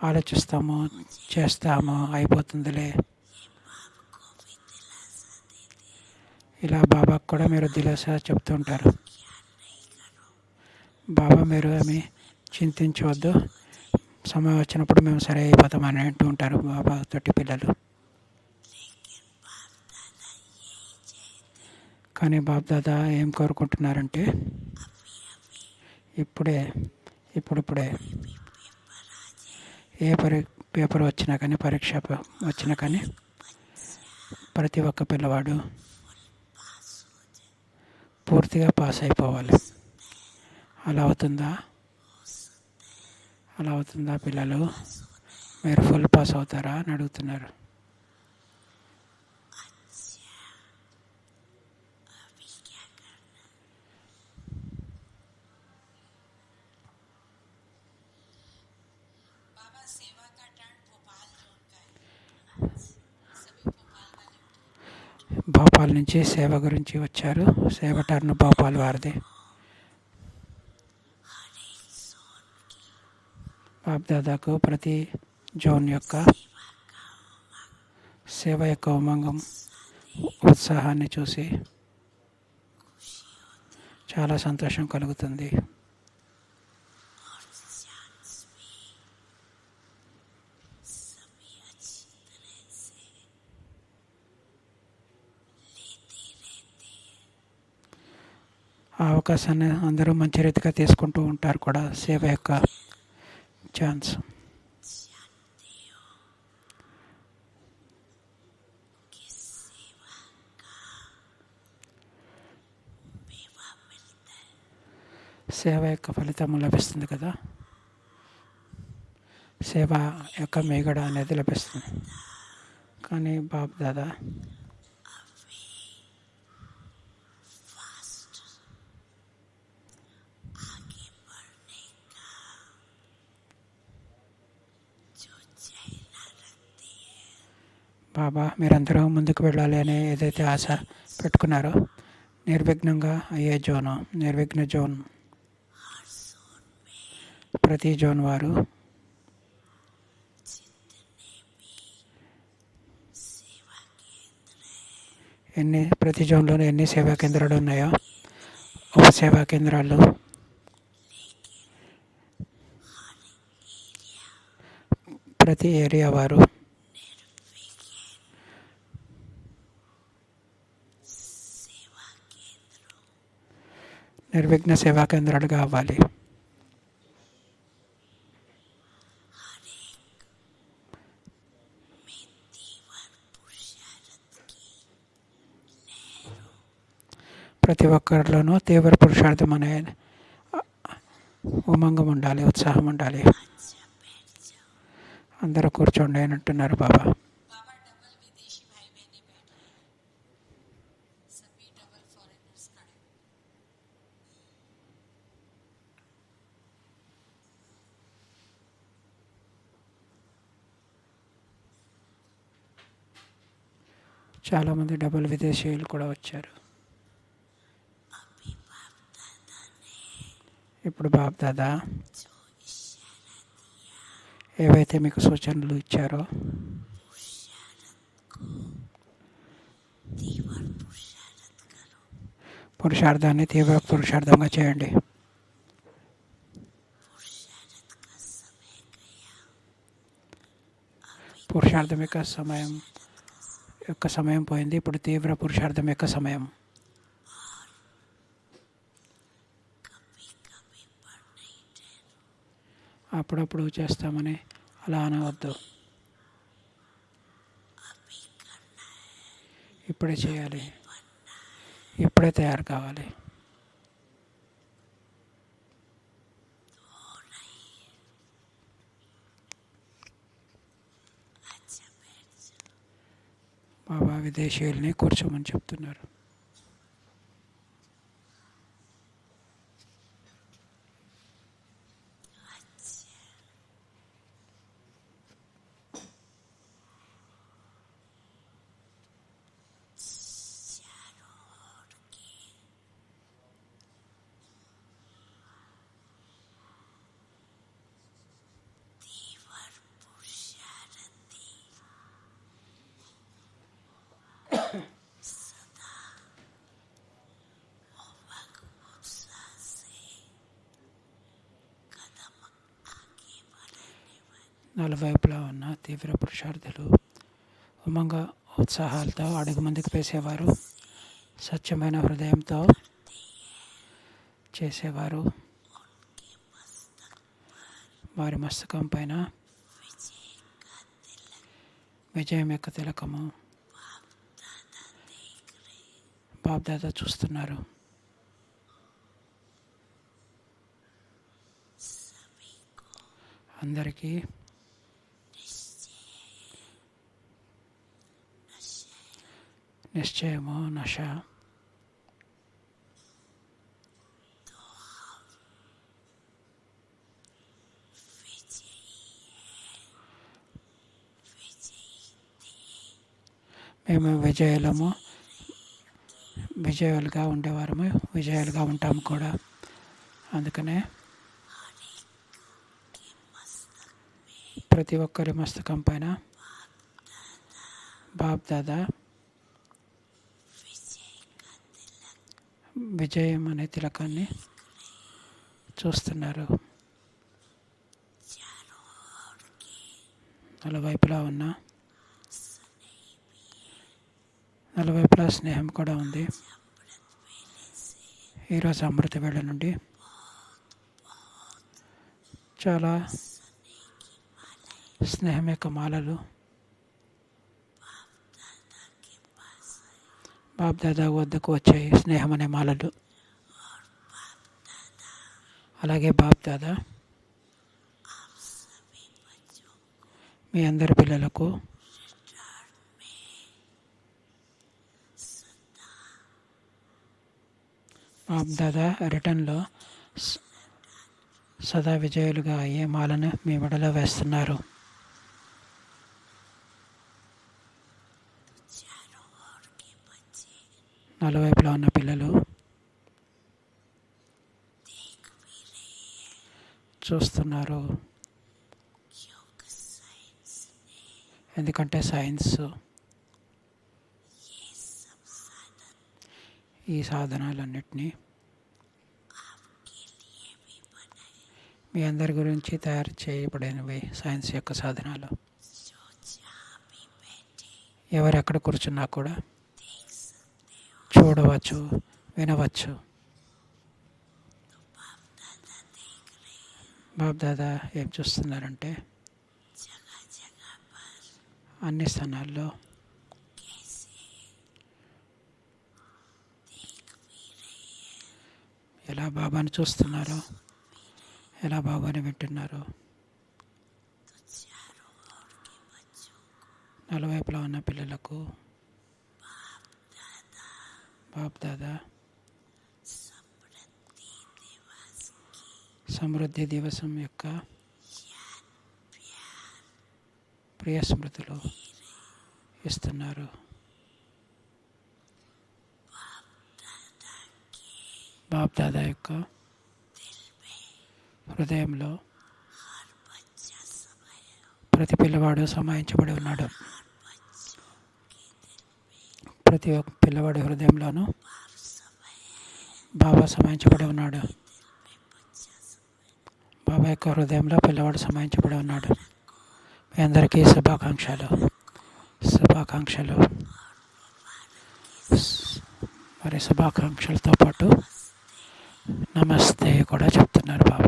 ఆలోచిస్తాము, చేస్తాము, అయిపోతుందిలే. ఇలా బాబాకు కూడా మీరు దిలాసా చెప్తుంటారు. బాబా మీరు ఏమి చింతించవద్దు, సమయం వచ్చినప్పుడు మేము సరే అయిపోతామని అంటూ ఉంటారు బాబా తోటి పిల్లలు. కానీ బాప్దాదా ఏం కోరుకుంటున్నారంటే ఇప్పుడిప్పుడే ఏ పేపర్ వచ్చినా కానీ, పరీక్ష వచ్చినా కానీ ప్రతి ఒక్క పిల్లవాడు పూర్తిగా పాస్ అయిపోవాలి. అలా అవుతుందా పిల్లలు? మీరు ఫుల్ పాస్ అవుతారా అని అడుగుతున్నారు. భోపాల్ నుంచి సేవ గురించి వచ్చారు. సేవ టర్న్ భోపాల్ వారిది. బాప్దాదాకు ప్రతి జోన్ యొక్క సేవ యొక్క ఉమంగం, ఉత్సాహాన్ని చూసి చాలా సంతోషం కలుగుతుంది. ఆ అవకాశాన్ని అందరూ మంచి రీతిగా తీసుకుంటూ ఉంటారు కూడా. సేవ యొక్క ఛాన్స్. సేవ యొక్క ఫలితం లభిస్తుంది కదా, సేవ యొక్క మేగడ అనేది లభిస్తుంది. కానీ బాప్ దాదా బాబా మీరందరూ ముందుకు వెళ్ళాలి అనే ఏదైతే ఆశ పెట్టుకున్నారో నిర్విఘ్నంగా అయ్యే జోను, నిర్విఘ్న జోన్. ప్రతి జోన్ వారు ప్రతి జోన్లోనూ ఎన్ని సేవా కేంద్రాలు ఉన్నాయో ఉప సేవా కేంద్రాలు ప్రతి ఏరియా వారు నిర్విఘ్న సేవా కేంద్రాలుగా అవ్వాలి. ప్రతి ఒక్కరిలోనూ తీవ్ర పురుషార్థం అనే ఉమంగం ఉండాలి, ఉత్సాహం ఉండాలి. అందరూ కూర్చోండి అని అంటున్నారు బాబా. చాలామంది డబుల్ విదేశీయులు కూడా వచ్చారు. ఇప్పుడు బాబ్ దాదా ఏవైతే మీకు సూచనలు ఇచ్చారో పురుషార్థాన్ని తీవ్ర పురుషార్థంగా చేయండి. పురుషార్థం యొక్క సమయం పోయింది. ఇప్పుడు తీవ్ర పురుషార్థం యొక్క సమయం. అప్పుడప్పుడు చేస్తామని అలా అనవద్దు. ఇప్పుడే చేయాలి, ఇప్పుడే తయారు కావాలి. బాబా విదేశీయుల్ని కూర్చోమని చెప్తున్నారు. నలువైపులా ఉన్న తీవ్ర పురుషార్థులు ఉమంగ ఉత్సాహాలతో అడుగు ముందుకు వేసేవారు, స్వచ్ఛమైన హృదయంతో చేసేవారు. వారి మస్తకం పైన విజయం యొక్క తిలకము బాబ్ దాదా చూస్తున్నారు. అందరికీ నిశ్చయము, నశ, మేము విజయాలుగా ఉండేవారము, విజయాలుగా ఉంటాము కూడా. అందుకనే ప్రతి ఒక్కరి మస్తకం పైన బాబ్ దాదా విజయం అనే తిలకాన్ని చూస్తున్నారు. నలువైపులా స్నేహం కూడా ఉంది. ఈరోజు అమృత వేళ నుండి చాలా స్నేహం యొక్క మాలలు బాబ్ దాదా వద్దకు వచ్చాయి. స్నేహం అనే మాలలు. అలాగే బాబ్ దాదా మీ అందరి పిల్లలకు బాబ్ దాదా రిటర్న్లో సదా విజయులుగా అయ్యే మాలను మీ మెడలో వేస్తున్నారు. నలువైపులా ఉన్న పిల్లలు చూస్తున్నారు. ఎందుకంటే సైన్స్ ఈ సాధనాలన్నిటినీ మీ అందరి గురించి తయారు చేయబడినవి. సైన్స్ యొక్క సాధనాలు ఎవరెక్కడ కూర్చున్నా కూడా చూడవచ్చు, వినవచ్చు. బాప్ దాదా ఏం చూస్తున్నారంటే అన్ని స్థానాల్లో ఎలా బాబాని చూస్తున్నారో, ఎలా బాబాని వింటున్నారో, నలువైపులా ఉన్న పిల్లలకు బాప్ దాదా సమృద్ధి దివసం యొక్క ప్రియ స్మృతులు ఇస్తున్నారు. బాప్ దాదా యొక్క హృదయంలో ప్రతి పిల్లవాడు సమాయించబడి ఉన్నాడు. ప్రతి ఒక్క పిల్లవాడి హృదయంలోనూ బాబా సమాయించబడి ఉన్నాడు. బాబా యొక్క హృదయంలో పిల్లవాడు సమాయించబడి ఉన్నాడు. మీ అందరికీ శుభాకాంక్షలు. మరి శుభాకాంక్షలతో పాటు నమస్తే కూడా చెప్తున్నారు బాబా.